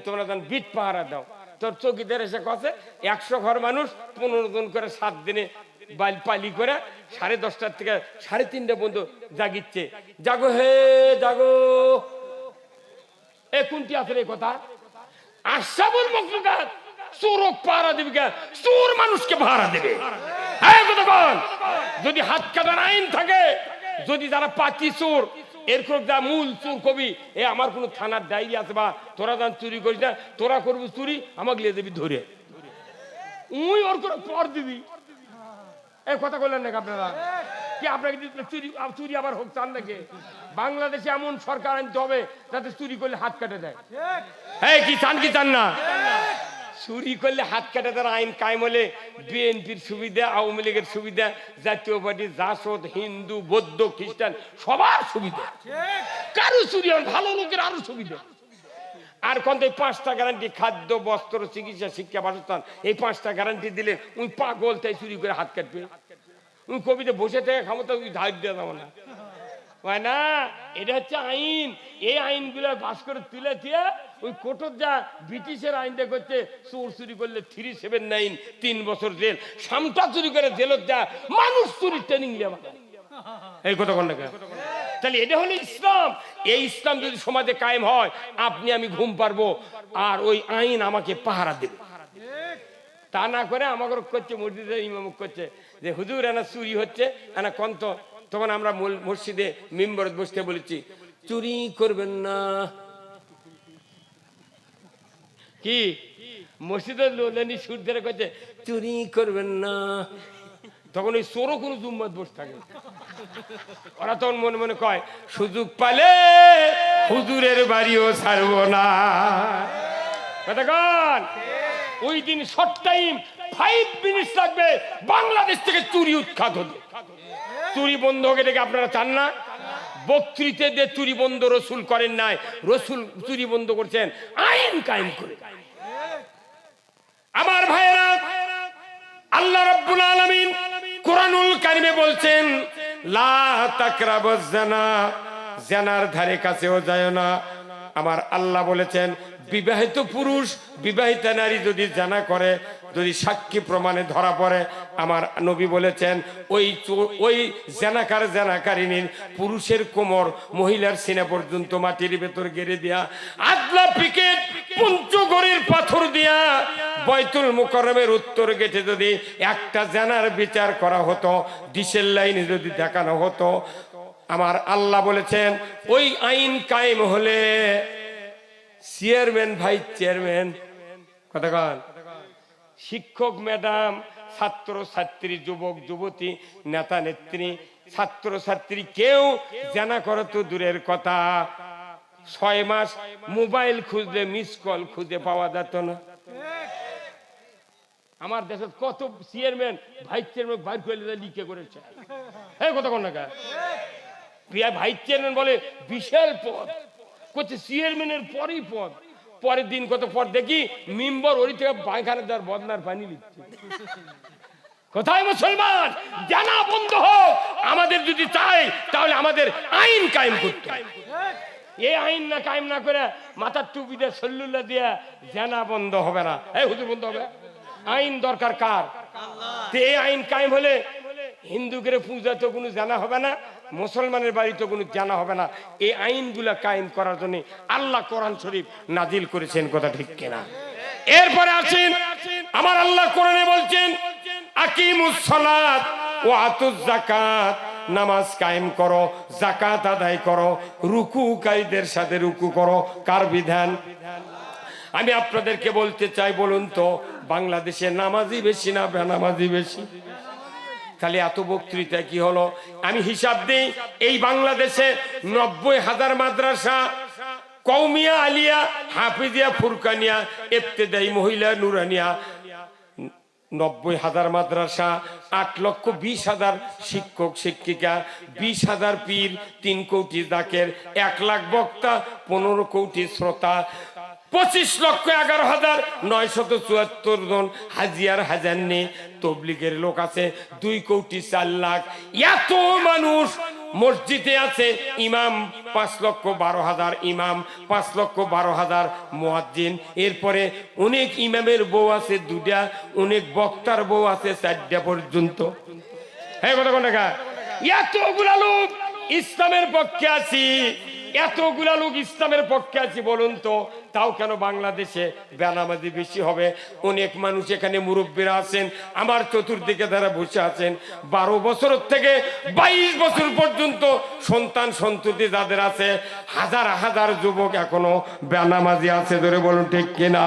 তোমরা তখন বিট পাহারা দাও। তোর চকিদার এসে কছে 100 ঘর মানুষ 15 জন করে 7 দিনে পালি করে 10:30 থেকে 3:30 পর্যন্ত জাগিচ্ছে। জাগো হে জাগো, এ কোনটি আছে রে কথা? আশরাফুল মাখলুকাত চোরক পাহারা দেবে কে? চোর মানুষকে পাহারা দেবে। যদি হাত কাটার আইন থাকে, যদি যারা পাতি চোর এরকম যা মূল চোর কবি, এ আমার কোন থানার ডায়েরি আছে বা তোরা যান চুরি করিস না, তোরা করবি চুরি, আমাকে লিয়ে দেবি ধরে, উই ওর করে পর দিবি। এই কথা বললেন নাকি আপনারা? কি আপনাকে চুরি চুরি আবার হোক চান নাকি? বাংলাদেশে এমন সরকার আনতে হবে যাতে চুরি করলে হাত কাটে দেয়। হ্যাঁ কি চান কি চান না? চুরি করলে হাত কাটে দেওয়ার আইন কায়েম হলে বিএনপির সুবিধা, আওয়ামী লীগের সুবিধা, জাতীয় পার্টি, জাসদ, হিন্দু, বৌদ্ধ, খ্রিস্টান সবার সুবিধা। কারো চুরি হয়, ভালো লোকের আরো সুবিধা। আর কোন 5টা গ্যারান্টি, খাদ্য, বস্ত্র, চিকিৎসা, শিক্ষা, বাসস্থান, এই 5টা গ্যারান্টি দিলে উনি পাগল তাই চুরি করে হাত কাটবে। উনি কবিতে বসে থেকে ক্ষমতা ধার দিয়ে দেবো না, হয় না? এটা হচ্ছে আইন। এই আইনগুলো বাস করে তুলে দিয়ে ওই কোর্টের যা ব্রিটিশের আইনটা করছে, চোর চুরি করলে 379 3 বছর জেল, সামটা চুরি করে জেলত যা মানুষ চুরি ট্রেনিং দেওয়া। এই কথা বল না? তাহলে এটা হলো ইসলাম। এই ইসলাম যদি সমাজে কায়েম হয়, আপনি আমি ঘুম পারবো, আর ওই আইন আমাকে পাহারা দেবে। তা না করে আমাকে করছে মসজিদের ইমাম করছে যে হুজুর এনা চুরি হচ্ছে, এনা কন্ত। তখন আমরা মসজিদে মিম্বরে বসতে বলেছি চুরি করবেন না। কি মসজিদের লোলানি সুর ধরে করছে চুরি করবেন না, তখন ওই চোরও কোনো জুম্মাত বসে থাকে। ওরা তখন মনে মনে কয় সুযোগ পালে হুজুরের বাড়িও ছাড়বো না। কতক্ষণ? ওই দিন শর্ট টাইম 5 মিনিট লাগবে বাংলাদেশ থেকে চুরি উৎখাত হতে। চুরি বন্ধ হোক, এটাকে আপনারা চান না? বক্তৃতা দিয়ে চুরি বন্ধ রসুল করেন নাই, রসুল চুরি বন্ধ করছেন আইন কায়েম করে। আমার ভাইয়েরা, আল্লাহ রাব্বুল আলামিন কোরআনুল কারিমে বলছেন লা তাকরাবুজ জিনা, জিনার ধারে কাছেও যায় না। আমার আল্লাহ বলেছেন বিবাহিত পুরুষ, বিবাহিতা নারী যদি জিনা করে, যদি সাক্ষী প্রমাণে ধরা পড়ে, আমার নবী বলেছেন ওই জিনাকার জিনাকারিনীর পুরুষের কোমর মহিলার সিনা পর্যন্ত মাটির ভেতর গেড়ে দেয়া, আদলা পিকেট পঞ্চগড়ের পাথর দিয়া বাইতুল মুকাররমের উত্তর গেটে যদি একটা জিনার বিচার করা হতো, ডিসেল লাইনে যদি দেখানো হতো, আমার আল্লাহ বলেছেন ওই আইন কায়েম হলে চেয়ারম্যান, ভাইস চেয়ারম্যান, কতক্ষণ, শিক্ষক ম্যাডাম, ছাত্র ছাত্রী, যুবক যুবতী, নেতা নেত্রী, ছাত্র ছাত্রী কেউ জানা করো তো দূরের কথা, 6 মাস মোবাইল খুঁজলে মিস কল খুঁজে পাওয়া যেত না। আমার দেশে কত চেয়ারম্যান, ভাইস চেয়ারম্যান বাইর করে লিখে করেছে। হ্যাঁ কতক্ষণ না ভাইস চেয়ারম্যান বলে বিশাল পদ, করছে চেয়ারম্যানের পরই পদ। পরের দিন কত পর দেখি মেম্বার ওই থেকে পায়খানা দেওয়ার বদনার পানি নিচ্ছে। কোথায় মুসলমান? জানা বন্ধ হোক। আমাদের যদি চাই তাহলে আমাদের আইন কায়েম করতে হবে। এই আইন না কায়েম না করে মাথার টুপি দিয়ে সল্লুল্লাহ দিয়ে জানা বন্ধ হবে না। এই হুজুর বন্ধ হবে? আইন দরকার কার? এই আইন কায়েম হলে হিন্দুদের পূজা তো কোনো জানা হবে না, মুসলমানের বাড়ি তো কোনো জানা হবে না। এই আইনগুলা কায়েম করার জন্য আল্লাহ কোরআন শরীফ নাজিল করেছেন, কথা ঠিক কিনা? এরপরে আছেন আমার আল্লাহ কোরআনে বলছেন আকিমুস সালাত ওয়া আতুজ যাকাত, নামাজ কায়েম করো, যাকাত আদায় করো, রুকুকারীদের সাথে রুকু করো। কার বিধান? আমি আপনাদেরকে বলতে চাই, বলুন তো বাংলাদেশে নামাজি বেশি না বেনামাজি বেশি? তাহলে এত বক্তৃতা কি হলো? আমি হিসাব দিই, এই বাংলাদেশে 90,000 মাদ্রাসা, কওমিয়া, আলিয়া, হাফিজিয়া, ফুরকানিয়া, ইবতেদায়ী, মহিলা, নুরানিয়া, 90,000 মাদ্রাসা, 8,20,000 শিক্ষক শিক্ষিকা, 20,000 পীর, 3 কোটি জাকের, 1 লাখ বক্তা, 15 কোটি শ্রোতা, 25,11,974 জন হাজিয়ার হাজান্নি তবলিগের লোক আছে, 2 কোটি 4 লাখ। এত মানুষ মসজিদে আছে, ইমাম 5,12,000 ইমাম, 5,12,000 মুয়াজ্জিন। এরপরে অনেক ইমামের বউ আছে 2টা, অনেক বক্তার বউ আছে 4টা পর্যন্ত। হ্যাঁ, কথা কোন টাকা? এতগুলা লোক ইসলামের পক্ষে আছি, এতগুলা লোক ইসলামের পক্ষে আছি, বলুন তো তাও কেন বাংলাদেশে বেনামাজি বেশি হবে? অনেক মানুষ এখানে মুরব্বীরা আছেন, আমার চতুর্দিকে যারা বসে আছেন, 12 বছর থেকে 22 বছর পর্যন্ত সন্তান সন্ততি যাদের আছে, হাজার হাজার যুবক এখনো বেনামাজি আছে, ধরে বলুন ঠিক কিনা?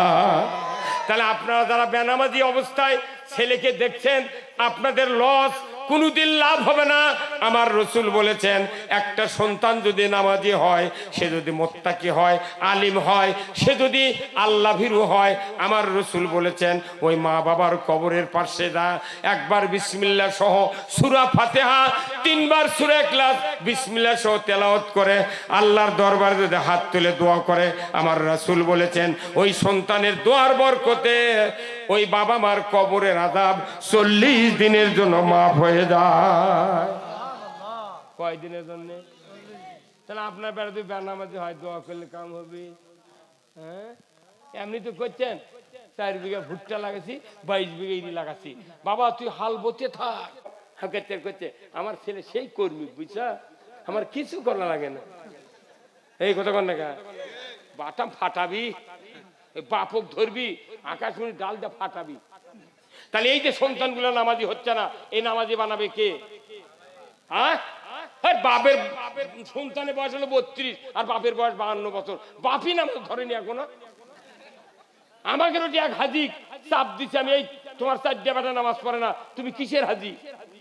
তাহলে আপনারা যারা বেনামাজি অবস্থায় ছেলেকে দেখছেন, আপনাদের লস, কোনদিন লাভ হবে না। আমার রসুল বলেছেন একটা সন্তান যদি নামাজি হয়, সে যদি মুত্তাকি হয়, আলিম হয়, সে যদি আল্লাহ ভীরু হয়, আমার রসুল বলেছেন ওই মা বাবার কবরের পাশে যা একবার বিসমিল্লাহ সহ সূরা ফাতিহা, 3 বার সূরা ইখলাস বিসমিল্লাহ সহ তেলাওয়াত করে আল্লাহর দরবারে যদি হাত তুলে দোয়া করে, আমার রসুল বলেছেন ওই সন্তানের দোয়ার বরকতে ওই বাবা মার কবরের আযাব 40 দিনের জন্য মাফ হয়ে যায়। কয় দিনের জন্য? তাহলে আপনার বেড়া যদি বেনামাজি হয়, দোয়া করলে কাম হবে? হ্যাঁ, এমনি তো করছেন 4 বিঘা ভুট্টা লাগাচ্ছি, 22 বিঘা ইরি লাগাচ্ছি। বাবা তুই হাল বতে থাক, করছে আমার ছেলে সেই কর্মী, বুঝছা, আমার কিছু করা লাগে না। এই কথা কন না, বাটাম ফাটাবি, বাপক ধরবি, আকাশমণি ডালটা ফাটাবি। তাহলে এই যে সন্তানগুলো নামাজি হচ্ছে না, এই নামাজি বানাবে কে? হ্যাঁ, বাপের সন্তানের বয়স হলো 32 আর বাপের বয়স 52 বছর, বাপই নামাজ ধরেনি এখনো। আমাকে রোটি এক হাজি চাপ দিচ্ছে, আমি এই তোমার 4 বেটা নামাজ পড়ে না, তুমি কিসের হাজি?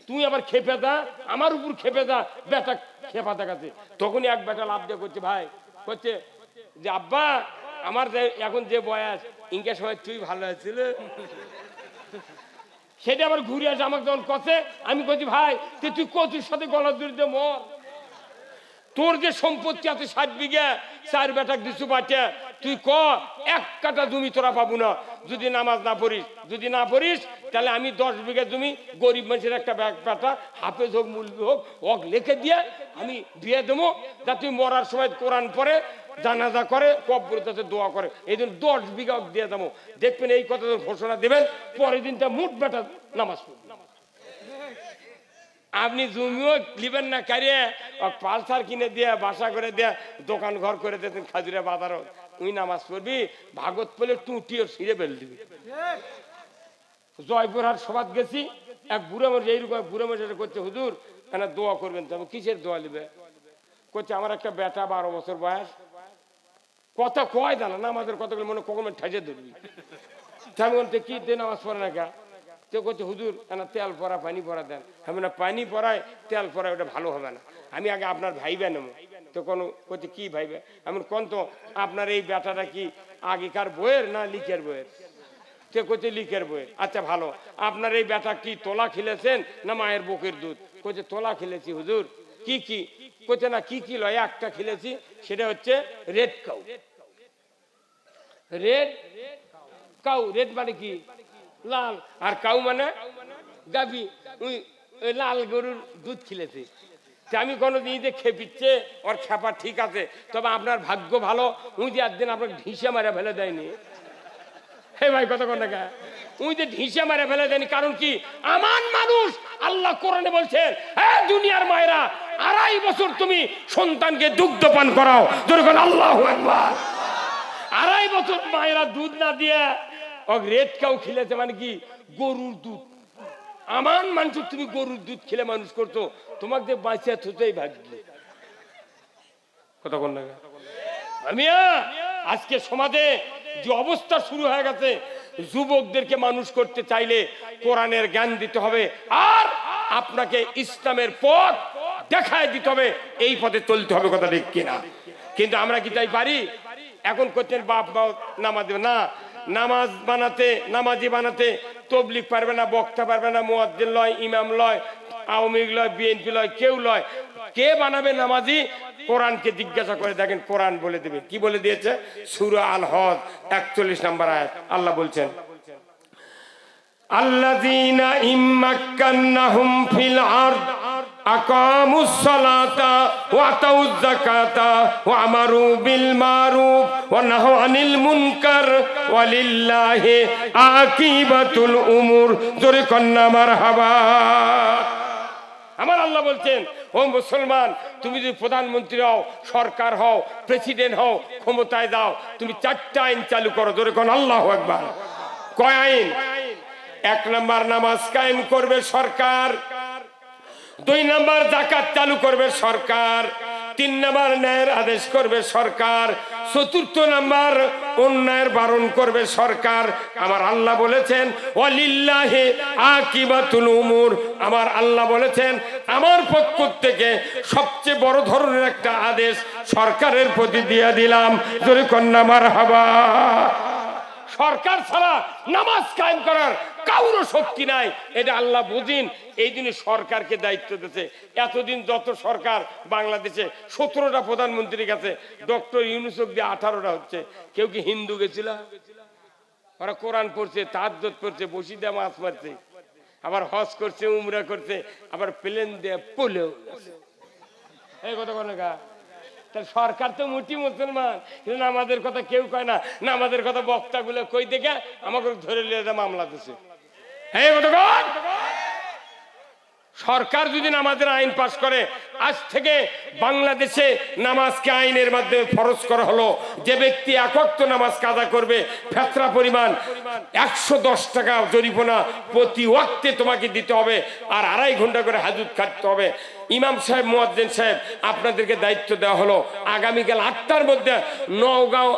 তুমি আবার খেপে দা, আমার উপর খেপে দা, বেটা খেপা দেখাচ্ছে। তখনই এক বেটা লাভ দিয়ে করছে, ভাই করছে যে আব্বা আমার এখন যে বয়স, ইনকে সময় তুই ভালো আছিল, সেটা আবার ঘুরে আসে আমাকে যখন কছে, আমি কইছি ভাই তুই কচুর সাথে গলা জড়িয়ে মর, তোর যে সম্পত্তি আছে 60 বিঘা, 4 বেটা দিছু বাটা, তুই ক 1 কাঠা জমি তোরা পাবো না যদি নামাজ না পড়িস। যদি না পড়িস তাহলে আমি 10 বিঘা জমি গরিব মানুষের একটা বেটা হাফেজ হোক মুলবি হোক ওক লিখে দিয়ে আমি দিয়ে দেবো, যা তুই মরার সময় কোরআন পড়ে জানাজা করে কবরে তাতে দোয়া করে, এই জন্য 10 বিঘা দিয়ে দেবো। দেখবেন এই কথা ঘোষণা দেবেন, পরের দিনটা মুঠ বেটা নামাজ পড়বে। আপনি জমিও লিবেন না, কারিয়ে পালসার কিনে দিয়ে বাসা করে দিয়ে দোকান ঘর করে দিতেন খাজুরা বাজার, তুই নামাজ পড়বি, ভাগত পেলে টুটিও ছিঁড়ে ফেল দিবি। জয়পুরহাট সভাত গেছি, এক বুড়ো মানুষ এইরকম বুড়ো মানুষ করছে, হুজুর এখানে দোয়া করবেন। তো আমি কিসের দোয়া লিবে? করছে আমার একটা বেটা 12 বছর বয়স, কথা কয় জানা না, আমাদের কথাগুলো মনে কখন ঠাইজে ধরবি। আমি বলতে কি দিয়ে নামাজ পড়ে না কা? তো করছে হুজুর না তেল পরা পানি পরা দেন। আমি না পানি পরায় তেল পরায়, ওটা ভালো হবে না, আমি আগে আপনার ভাইবে নেব। তো কোনো করছে কি ভাইবে? আমি কোন তো আপনার এই বেটাটা কি আগেকার বইয়ের না লিখের বইয়ের? তো করছে লিখের বইয়ের। আচ্ছা ভালো, আপনার এই বেটা কি তোলা খেলেছেন না মায়ের বুকের দুধ? করছে তোলা খেলেছি হুজুর। কি কি? কোথা না কি কি লয়, একটা খেলেছি, সেটা হচ্ছে red cow. Red cow, red মানে কি লাল, আর কাউ মানে গাভী। ওই লাল গরুর দুধ খেলেছি। আমি কোনোদিন যে খেপিচ্ছে ওর খেপা ঠিক আছে, তবে আপনার ভাগ্য ভালো, উই যে একদিন আপনাকে ঢিসে মারা ফেলে দেয়নি। হে ভাই, কত কোন টাকা উই যে ঢিসে মারা ফেলে দেয়নি। কারণ কি, আমার মানুষ আল্লাহ কোরআনে বলছেন, হ্যাঁ দুনিয়ার মায়েরা, 2.5 বছর তুমি সন্তানকে দুগ্ধ পান করাও। যখন আল্লাহু আকবার, 2.5 বছর মায়েরা দুধ না দিয়ে রেড কাউ খেলেছে, মানে কি গরুর দুধ। আমার মানুষ তুমি গরুর দুধ খেলে মানুষ করতো, তোমাকে বাঁচিয়ে থুতেই ভাগ্য। কতক্ষণ লাগে আমি আজকে সমাজে যে অবস্থা শুরু হয়ে গেছে, যুবকদেরকে মানুষ করতে চাইলে কোরআনের জ্ঞান দিতে হবে, আর আপনাকে ইসলামের পথ দেখায় দিতে হবে, এই পথে চলতে হবে। কথা ঠিক কিনা? কিন্তু আমরা কি তাই পারি? এখন করছেন বাপ নামাজ না, নামাজ বানাতে, নামাজি বানাতে তবলিগ পারবে না, বক্তা পারবে না, মুয়াজ্জিন লয়, ইমাম লয়, আওয়ামী লীগ লয়, বিএনপি লয়, কেউ লয়। কে বানাবে নামাজি? কোরআনকে জিজ্ঞাসা করে দেখেন, কোরআন বলে দেবে। কি বলে দিয়েছে? সূরা আল হজ 41 নম্বর আয়াত। আল্লাহ বলছেন, আল্লাযীনা ইম্মাক্কান্নাহুম ফিল আরদ আকামুস সালাতা ওয়া আতাউয যাকাতা ওয়া আমারু বিল মারুফ ওয়া নাহাউ আনিল মুনকার ওয়ালিল্লাহি আকিবাতুল উমুর। জোরে কন্না মারহাবা। আমার আল্লাহ বলছেন, ও মুসলমান, তুমি যদি প্রধানমন্ত্রী হও, সরকার হও, প্রেসিডেন্ট হও, ক্ষমতায় যাও, তুমি 4টা আইন চালু করো। জোরে কোন আল্লাহু আকবার। কয় আইন? 1 নম্বর নামাজ কায়েম করবে সরকার, 2 নম্বর যাকাত চালু করবে সরকার, 3 নম্বর ন্যায়ের আদেশ করবে সরকার, 4র্থ নম্বর অন্যায়ের বারণ করবে সরকার। আমার আল্লাহ বলেছেন, ওয়ালিল্লাহি আকিবাতুল উমুর। আমার আল্লাহ বলেছেন, আমার পক্ষ থেকে সবচেয়ে বড় ধরনের একটা আদেশ সরকারের প্রতি দিয়ে দিলাম। জোরে কন্না মারহাবা। সরকার ছাড়া নামাজ কায়েম করার কারো শক্তি নাই, এটা আল্লাহ বুঝিন। এই জন্য সরকারকে দায়িত্ব দিয়েছে। এতদিন যত সরকার বাংলাদেশে 17টা প্রধানমন্ত্রী গেছে, ডক্টর ইউনূসকে দিয়ে 18টা হচ্ছে। কেউ কি হিন্দু গেছিল? ওরা কোরআন পড়ছে, তাহাজ্জুদ পড়ছে, বসি দিয়ে মাছ মারছে, আবার হজ করছে, উমরা করছে, আবার প্লেন দিয়ে পলেও গেছে। এই কথা কোন গা? সরকার তো মুটি মুসলমান, কিন্তু আমাদের কথা কেউ কয় না। না, আমাদের কথা বক্তা গুলো কই দেখে আমাকে ধরে নিয়ে মামলা দিচ্ছে। সরকার যদি নামাজের আইন পাশ করে, আজ থেকে বাংলাদেশে নামাজকে আইনের মাধ্যমে ফরজ করা হলো। যে ব্যক্তি 1 ওয়াক্ত নামাজ কাজা করবে, ফেতরা পরিমাণ 110 টাকা জরিমানা প্রতি ওয়াক্তে তোমাকে দিতে হবে, আর 2.5 ঘন্টা করে হাজুত খাটতে হবে। ইমাম সাহেব, মুয়াজ্জিন সাহেব, আপনাদেরকে দায়িত্ব দেওয়া হলো, আগামীকাল 8টার মধ্যে নওগাঁও,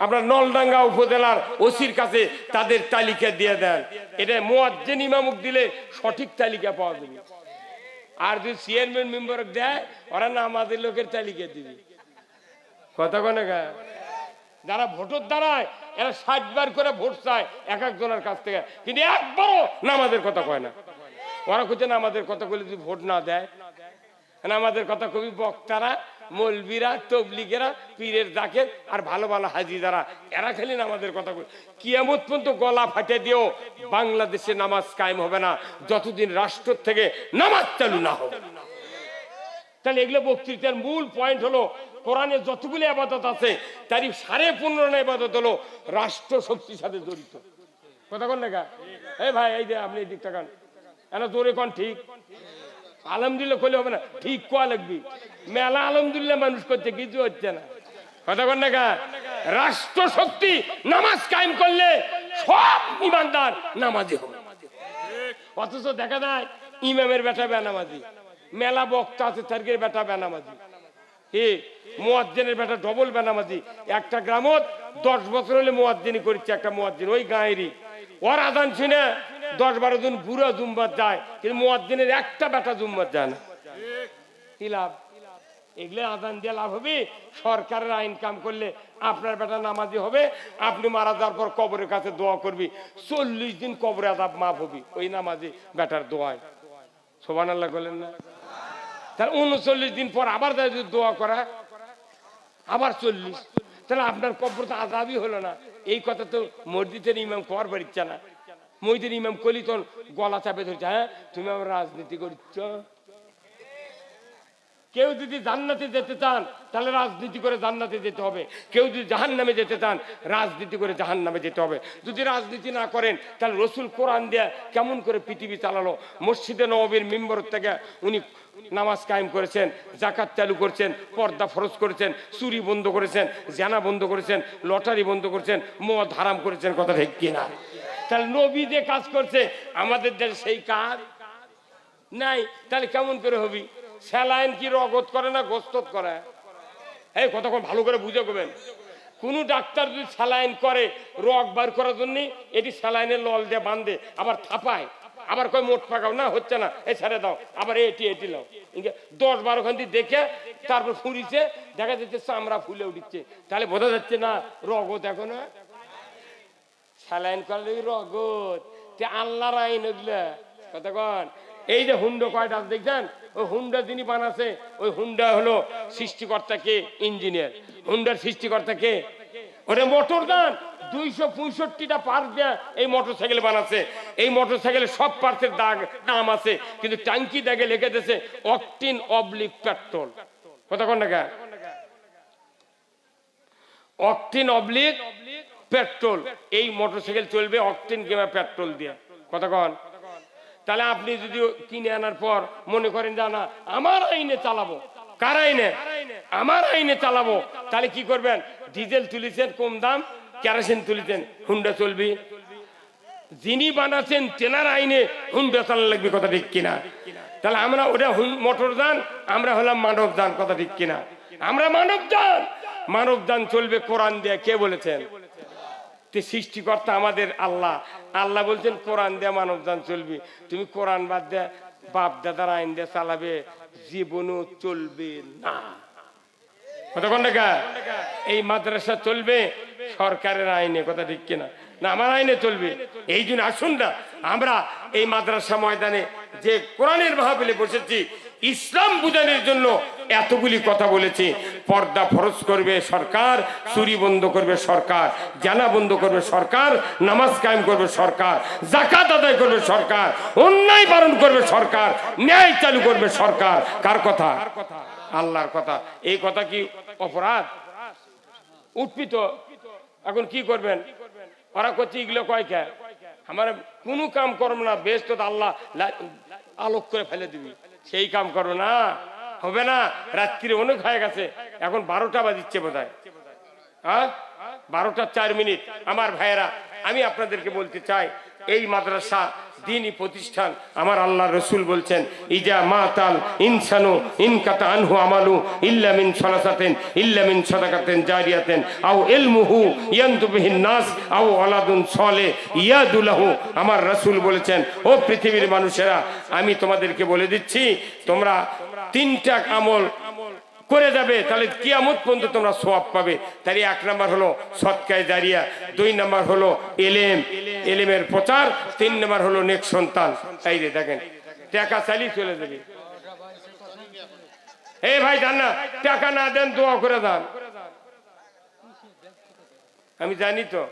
আপনার নলডাঙ্গা উপজেলার ওসির কাছে তাদের তালিকা দিয়ে দেন। এটা মুয়াজ্জিন ইমামক দিলে সঠিক তালিকা পাওয়া যাবে। আর যদি চেয়ারম্যান মেম্বার দেয়, ওরা না আমাদের লোকের তালিকা দিবে। কথা কোন গা? যারা ভোটের দাঁড়ায়, এরা 60 বার করে ভোট চায় এক একজনের কাছ থেকে, কিন্তু একবারও নামাজের কথা কয় না। ওরা কইছে নামাজের কথা বলে যদি ভোট না দেয়, আমাদের কথা কবি বক্তারা, মৌলবীরা, তবলিগেরা, পীরের জাকের আর ভালো ভালো হাজি যারা, এরা খালি নামাজের কথা বলে। কিয়ামত পর্যন্ত গলা ফাটে দিও, বাংলাদেশে নামাজ কায়েম হবে না যতদিন রাষ্ট্র থেকে নামাজ চালু না হবে। তাহলে এগুলো বক্তৃতার মূল পয়েন্ট হলো, কোরআনে যতগুলো ইবাদত আছে তার 15.5 ইবাদত হলো রাষ্ট্র শক্তির সাথে জড়িত। কথা কোন লেখা? এই ভাই, এই যে আপনি এই দিকটা কান, এনা জোরে কোন ঠিক? আলহামদুলিল্লাহ কইলে হবে না, ঠিক কোয়া লাগবে। মেলা আলহামদুলিল্লাহ মানুষ করতে কিছু হচ্ছে না। কথা কোন লেখা? রাষ্ট্র শক্তি নামাজ কায়েম করলে সব ইমানদার নামাজি হবে। অথচ দেখা যায় ইমামের বেটা বেনামাজি, মেলা বক্তা আছে তার বেটা বেনামাজি, মুয়াজ্জিনের বেটা ডবল বেনামাজি। একটা গ্রামত 10 বছর হলে মুয়াজ্জিনি করছে একটা মুয়াজ্জিন, ওই গাঁয়েরই। ওর আজান শুনে 10-12 জন বুড়া জুম্মাত যায়, কিন্তু মুয়াজ্জিনের একটা বেটা জুম্মাত যায় না। কি লাভ? এগুলো আজান দিয়ে লাভ হবে? সরকারের আইন কাম করলে আপনার বেটা নামাজি হবে, আপনি মারা যাওয়ার পর কবরের কাছে দোয়া করবি, 40 দিন কবরে আযাব মাফ হবে ওই নামাজি বেটার দোয়ায়। সুবহানাল্লাহ বলেন না? তাহলে 39 দিন পর আবার যদি দোয়া করা, আবার 40, তাহলে আপনার কবর তো আযাবই হলো না। এই কথা তো মসজিদের ইমাম কর পারিচ্ছে না। মসজিদের ইমাম কলি তোর গলা চাপে ধরছে, হ্যাঁ তুমি আমার রাজনীতি করছ। কেউ যদি জান্নাতে যেতে চান তাহলে রাজনীতি করে জান্নাতে যেতে হবে, কেউ যদি জাহান্নামে যেতে চান রাজনীতি করে জাহান্নামে যেতে হবে। যদি রাজনীতি না করেন তাহলে রসুল কোরআন দিয়ে কেমন করে পৃথিবী চালালো। মসজিদে নববীর মিম্বর থেকে উনি নামাজ কায়েম করেছেন, যাকাত চালু করেছেন, পর্দা ফরজ করেছেন, চুরি বন্ধ করেছেন, জানা বন্ধ করেছেন, লটারি বন্ধ করেছেন, মদ হারাম করেছেন। কথা ঠিক কিনা? তাহলে নবী যে কাজ করছে আমাদের দেশে সেই কাজ নাই, তাহলে কেমন করে হবি? স্যালাইন কি রগত করে না গোস্তত করে? এই কতক্ষণ ভালো করে বুঝে করবেন। কোন ডাক্তার যদি স্যালাইন করে রগ বার করার জন্য, এটি স্যালাইনের লল দিয়ে বাঁধে, আবার থাপায়, আবার কয় মোট পাকাও না, হচ্ছে না, এই ছেড়ে দাও, আবার এটি লাও, 10-12 খান দিয়ে দেখে তারপর ফুরিছে, দেখা যাচ্ছে চামড়া ফুলে উঠছে, তাহলে বোঝা যাচ্ছে না রগত এখন স্যালাইন করলে রগত। আল্লাহর আইন ওগুলা কতক্ষণ। এই যে হুন্ডা কয়টা দেখছেন, ওই হুন্ডা যিনি বানাচ্ছে, ওই হুন্ডা হলো সৃষ্টিকর্তা কে? ইঞ্জিনিয়ার। হুন্ডার সৃষ্টিকর্তা কে? ওরে মোটর দান 265টা পার্ট দেয়া এই মোটর সাইকেল বানাচ্ছে। এই মোটর সাইকেলের সব পার্টসের দাম আছে, কিন্তু ট্যাঙ্কি দাগে লিখে দিয়েছে অকটিন অবলিক পেট্রোল। কতক্ষণ টাকা? অকটিন অবলিক পেট্রোল। এই মোটর সাইকেল চলবে অকটিন কিংবা পেট্রোল দিয়ে। কতক্ষণ? তাহলে আপনি যদি কিনে আনার পর মনে করেন যে না আমার আইনে চালাবো, কার আইনে? আমার আইনে চালাবো, তাহলে কি করবেন? ডিজেল তুলেছেন কম দাম, কেরোসিন তুলেছেন, হুন্ডা চলবি। যিনি বানাচ্ছেন তেনার আইনে হুন্ডা চালানো লাগবে। কথা ঠিক কিনা? তাহলে আমরা ওটা মোটর যান, আমরা হলাম মানব যান। কথা ঠিক কিনা? আমরা মানব যান। মানব যান চলবে কোরআন দিয়ে। কে বলেছেন? সৃষ্টিকর্তা আমাদের আল্লাহ। আল্লাহ বলছেন কোরআন দিয়ে মানব যান চলবি। তুমি কোরআন বাদ দিয়ে বাপ দাদার আইন দিয়ে চালাবে, জীবনও চলবে না। কতক্ষণ টাকা? এই মাদ্রাসা চলবে সরকারের আইনে। কথা ঠিক কিনা? না আমার আইনে চলবে। এই জন্য আসুন না আমরা এই মাদ্রাসা ময়দানে যে কোরআনের মাহফিলে বসেছি, ইসলাম বুঝানোর জন্য এতগুলি কথা বলেছি। পর্দা ফরজ করবে সরকার, চুরি বন্ধ করবে সরকার, জানা বন্ধ করবে সরকার, নামাজ কায়েম করবে সরকার, যাকাত আদায় করবে সরকার, অন্যায় বারণ করবে সরকার, ন্যায় চালু করবে সরকার। কার কথা? আল্লাহর কথা। এই কথা কি অপরাধ? উৎপিত। এখন কি করবেন? ওরা করছে এগুলো কয়টা আমার কোনো কাম করবো না, বেশ তো আল্লাহ আলোক করে ফেলে দিবি, সেই কাম করো না, হবে না। রাত্রি অনেক হয়ে গেছে, এখন 12টা বাজিচ্ছে বোধ হয়, হ্যাঁ 12টা 4 মিনিট। আমার ভাইয়েরা, আমি আপনাদেরকে বলতে চাই, এই মাদ্রাসা দ্বীনি প্রতিষ্ঠান। আমার আল্লাহ রসুল বলছেন ইজা মাতাল ইনসানু ইনকাতা আনহু আমালু ইল্লা মিন সালাসাতিন ইল্লা মিন সাদাকাতিন জারিয়াতিন আও ইলমুহু ইয়ানতু বিহিন নাস আও ওয়ালাদুন সালেহ ইয়াদু লাহু। আমার রাসূল বলেছেন, ও পৃথিবীর মানুষেরা, আমি তোমাদেরকে বলে দিচ্ছি, তোমরা 3টা আমল করে যাবে, তাহলে কিয়ামত পর্যন্ত তোমরা সওয়াব পাবে। তাই 1 নাম্বার হলো সদকায়ে জারিয়া, 2 নাম্বার হলো এলেমের প্রচার, 3 নাম্বার হলো নেক সন্তান। তাই রে দেখেন টাকা চালিয়ে চলে যাবে। এই ভাই জান না, টাকা না দেন দোয়া করে দেন। আমি জানি তো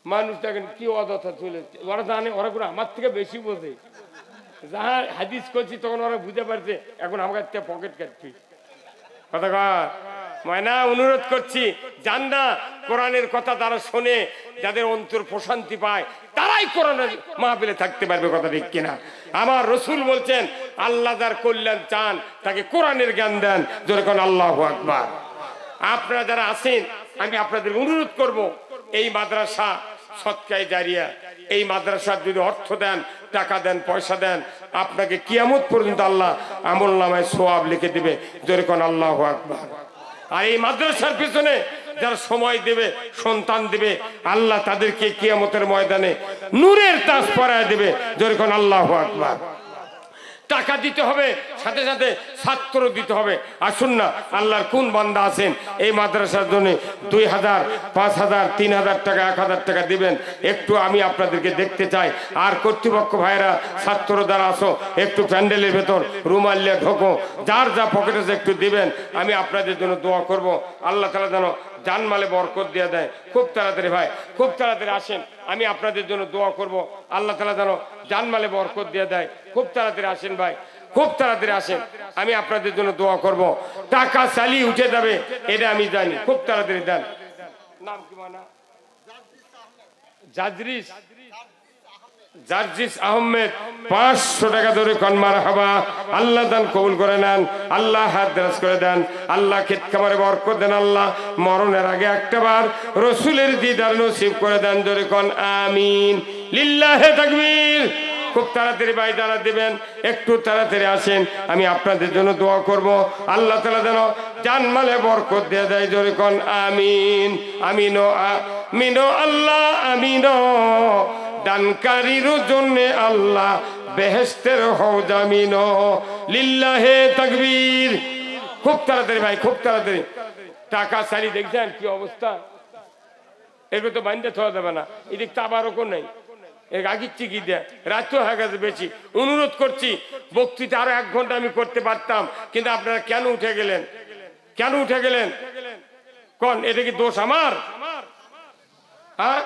মানুষ দেখেন কি অযথা চলেছে। ওরা জানে, ওরা করে আমার থেকে বেশি বোঝে। যাহা হাদিস করছি তখন ওরা বুঝে পারছে, এখন আমার কাছে পকেট কাটছি। কথা ময়না অনুরোধ করছি, জান না কোরআনের কথা যারা শোনে, যাদের অন্তর প্রশান্তি পায়, তারাই কোরআনের মাহফিলে থাকতে পারবে। কথা ঠিক কিনা? আমার রসুল বলছেন, আল্লাহ যার কল্যাণ চান তাকে কোরআনের জ্ঞান দেন। যেরকম আল্লাহু আকবার। আপনারা যারা আছেন, আমি আপনাদের অনুরোধ করব, এই মাদ্রাসা সদকায়ে জারিয়া, এই মাদ্রাসার যদি অর্থ দেন, টাকা দেন, পয়সা দেন, আপনাকে কিয়ামত পর্যন্ত আল্লাহ আমলনামায় সওয়াব লিখে দিবে। যেরকম আল্লাহু আকবার। আর এই মাদ্রাসার পিছনে যারা সময় দেবে, সন্তান দেবে, আল্লাহ তাদেরকে কিয়ামতের ময়দানে নূরের তাজ পরায় দেবে। যেরকম আল্লাহু আকবার। টাকা দিতে হবে, সাথে সাথে ছাত্র দিতে হবে। আসুন না, আল্লাহর কোন বান্দা আছেন এই মাদ্রাসার জন্য 2000, 5000, 3000 টাকা, 1000 টাকা দিবেন? একটু আমি আপনাদেরকে দেখতে চাই। আর কর্তৃপক্ষ ভাইরা, ছাত্র যারা আসো, একটু প্যান্ডেলের ভেতর রুমাল নিয়ে ঢোকো, যার যা পকেটে একটু দিবেন। আমি আপনাদের জন্য দোয়া করব, আল্লাহ তাআলা যেন জানমালে বরকত দিয়ে দেয়। খুব তাড়াতাড়ি ভাই, খুব তাড়াতাড়ি আসেন, আমি আপনাদের জন্য দোয়া করব, আল্লাহ তাআলা যেন জানমালে বরকত দিয়ে দেয়। খুব তাড়াতাড়ি আসেন ভাই, খুব তাড়াতাড়ি আসেন, আমি আপনাদের জন্য দোয়া করব। টাকা চালিয়ে উঠে যাবে এটা আমি জানি, খুব তাড়াতাড়ি দেন। নাম কি মানা? জার্জিস আহমেদ, 500 টাকা ধরে কোন মারহাবা। আল্লাহ দান কবুল করে নেন, আল্লাহ হাত দারাজ করে দেন, আল্লাহ ক্ষেত খামারে বরকত দেন, আল্লাহ মরণের আগে একটাবার রসুলের দিদার নসিব করে দেন। ধরে কোন আমিন, লিল্লাহে তাকবীর। খুব তাড়াতাড়ি ভাই যারা দিবেন একটু তাড়াতাড়ি আসেন, আমি আপনাদের জন্য দোয়া করব, আল্লাহ তাআলা যেন জানমালে বরকত দিয়ে দেয়। জোরে কোন আমিন, আমিনো আমিনো, আল্লাহ আমিনো। দানকারীর জন্য আল্লাহ বেহেশতের হও জামিন, লিল্লাহে তাকবীর। খুব তাড়াতাড়ি ভাই, খুব তাড়াতাড়ি। টাকা সারি দেখছেন কি অবস্থা, এগুলো তো বান্ধে থাকা যাবে না। এদিক তাবারকও নেই, এর আগের চিকি দেয়, রাতও হয়ে গেছে বেশি। অনুরোধ করছি, বক্তৃতা আরো 1 ঘন্টা আমি করতে পারতাম, কিন্তু আপনারা কেন উঠে গেলেন? কেন উঠে গেলেন কোন? এটা কি দোষ আমার? হ্যাঁ,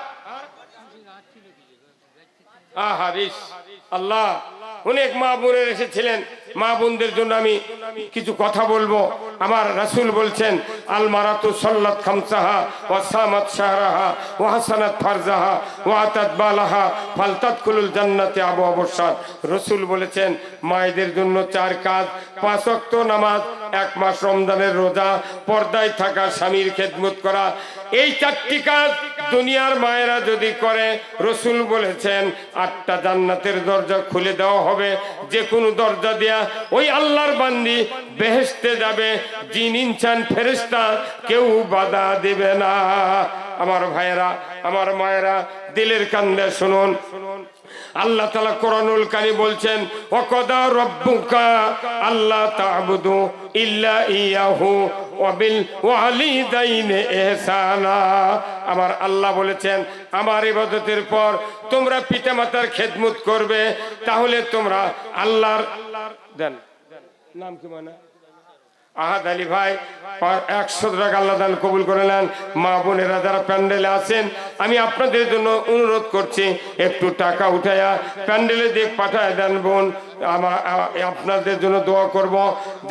আহারিস আল্লাহ, অনেক মা বোনের এসেছিলেন, মা বোনদের জন্য আমি কিছু কথা বলবো। আমার রাসূল বলছেন, আল মারাতু সাল্লাত খামসাহা ওয়া সামাত শাহরাহা ওয়া হাসানাত ফারজাহা ওয়া আতাত বালাহা ফালতাদখুলুল জান্নাতি আবওয়াবুশ শাদ। রাসূল বলেছেন, মায়েদের জন্য 4 কাজ: 5 ওয়াক্ত নামাজ, 1 মাস রমজানের রোজা, পর্দায় থাকা, স্বামীর খেদমত করা। এই 4টি কাজ দুনিয়ার মায়েরা যদি করে, রাসূল বলেছেন 8টা জান্নাতের দরজা খুলে দেওয়া হবে। যে কোনো দরজা দিয়া ওই আল্লাহর বান্দি বেহেশতে যাবে, জিন ইনসান ফেরেশতা কেউ বাধা দেবে না। আমার ভাইয়েরা, আমার মায়েরা, দিলের কান্দে শুনুন, আল্লাহ তাআলা কোরআনুল কারীম বলছেন, ওয়াকাদা রাব্বুকা আল্লা তা'বুদু ইল্লা ইয়াহু ওয়া বিল ওয়ালিদাইনি ইহসানা। আমার আল্লাহ বলেছেন, আমার ইবাদতের পর তোমরা পিতামাতার খেদমত করবে, তাহলে তোমরা আল্লাহর দেন। নাম কি মানে? আহাদ আলী ভাই, 100 টাকা আল্লাহ দান কবুল করে নেন। মা বোনেরা যারা প্যান্ডেলে আছেন, আমি আপনাদের জন্য অনুরোধ করছি, একটু টাকা উঠায়া প্যান্ডেলে দিক পাঠায় দেন বোন। আপনাদের জন্য দোয়া করব।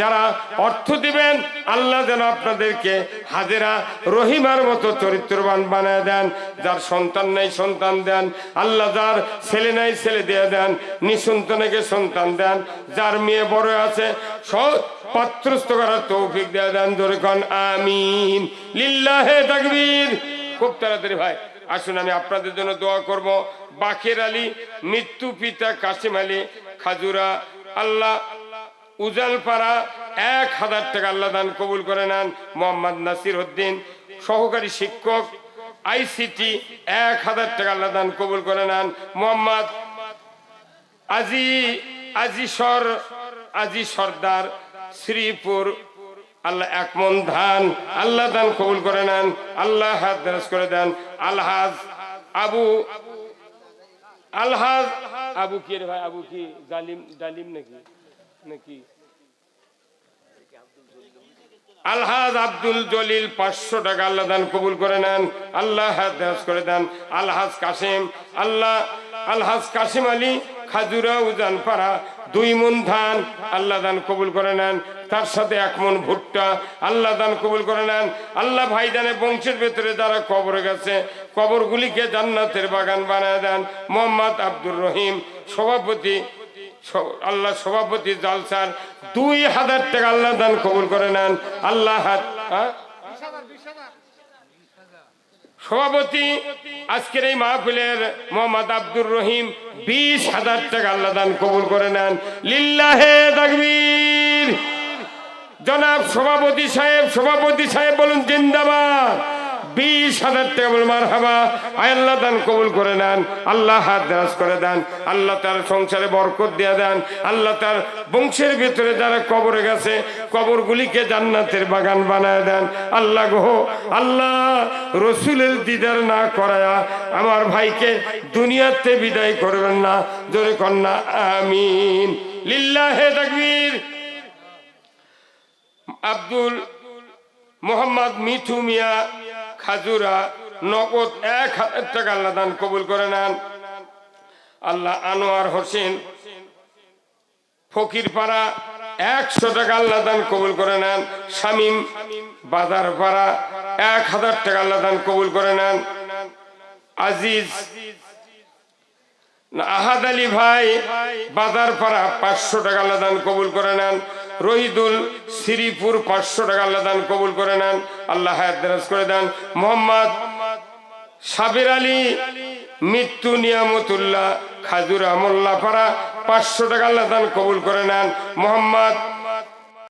যারা অর্থ দিবেন, আল্লাহ যেন আপনাদেরকে হাজেরা রহিমার মতো চরিত্রবান বানায় দেন। যার সন্তান নাই সন্তান দেন, আল্লাহ যার ছেলে নাই ছেলে দিয়ে দেন, নিঃসন্তানকে সন্তান দেন, যার মেয়ে বড় আছে পাত্রস্থ করার তৌফিক দেয়া দেন। জোরে কোন আমিন, লিল্লাহে তাকবীর। খুব তাড়াতাড়ি ভাই আসুন, আমি আপনাদের জন্য দোয়া করব। বাকের আলী, মৃত্যু পিতা কাসিম আলী, খাজুরা, আল্লাহ উজালপাড়া, 1000 টাকা আল্লাহ দান কবুল করে নেন। মোহাম্মদ নাসির উদ্দিন, সহকারী শিক্ষক, ICT, 1000 টাকা আল্লাহ দান কবুল করে নেন। মোহাম্মদ আজি সর্দার, শ্রীপুর, আল্লাহ 1 মন ধান আল্লাহ দান কবুল করে নেন, আল্লাহ হাত দারাজ করে দেন। আলহাজ আবু কি রে ভাই, আবু কি জালিম নাকি আলহাজ আব্দুল জলিল, 500 টাকা আল্লাহ দান কবুল করে নেন, আল্লাহ হাত দারাজ করে দেন। আলহাজ কাসিম, আলহাজ কাসিম আলী, খাজুরা উজানপাড়া, 2 মন ধান আল্লাহ দান কবুল করে নেন, তার সাথে 1 মন ভুট্টা আল্লাহ দান কবুল করে নেন। আল্লাহ ভাইজানের বংশের ভেতরে যারা কবরে গেছে, কবরগুলিকে জান্নাতের বাগান বানায় দেন। মোহাম্মদ আব্দুর রহিম, সভাপতি, আল্লাহ সভাপতি জালসার, 2000 টাকা আল্লাহ দান কবুল করে নেন, আল্লাহ সভাপতি আজকের এই মাহফিলের মোহাম্মদ আব্দুর রহিম, 20,000 টাকা আল্লাহ দান কবুল করে নেন, লিল্লাহে তাকবীর। জনাব সভাপতি সাহেব বলুন জিন্দাবাদ, 20,000 টাকা বল মারহাবা। আয় আল্লাহ দান কবুল করে নেন, আল্লাহ হাত দারাজ করে দেন, আল্লাহ তার সংসারে বরকত দিয়ে দেন, আল্লাহ তার বংশের ভিতরে যারা কবরে গেছে কবরগুলিকে জান্নাতের বাগান বানায় দেন। আল্লাহ গো আল্লাহ, রসুলের দিদার না করায়া আমার ভাইকে দুনিয়াতে বিদায় করবেন না, জোরে কন্যা আমিন। লিল্লাহে তাকবীর। আব্দুল মোহাম্মদ মিঠু মিয়া খাজুরা নগদ 1,000 টাকা আল্লাহ দান কবুল করে নেন। আল্লাহ আনোয়ার হোসেন ফকিরপাড়া 100 টাকা আল্লাহ দান কবুল করে নেন। শামীম বাজারপাড়া 1,000 টাকা আল্লাহ দান কবুল করে নেন। আজিজ আহাদ আলী ভাই বাজারপাড়া 500 টাকা আল্লাহ দান কবুল করে নেন। রহিদুল শ্রীপুর 500 টাকা আল্লাহ দান কবুল করে নেন, আল্লাহ হায়াত দারাজ করে দেন। মোহাম্মদ সাবির আলী মৃত্যু নিয়ামতুল্লাহ খাজুরা মোল্লাপাড়া 500 টাকা আল্লাহ দান কবুল করে নেন। মোহাম্মদ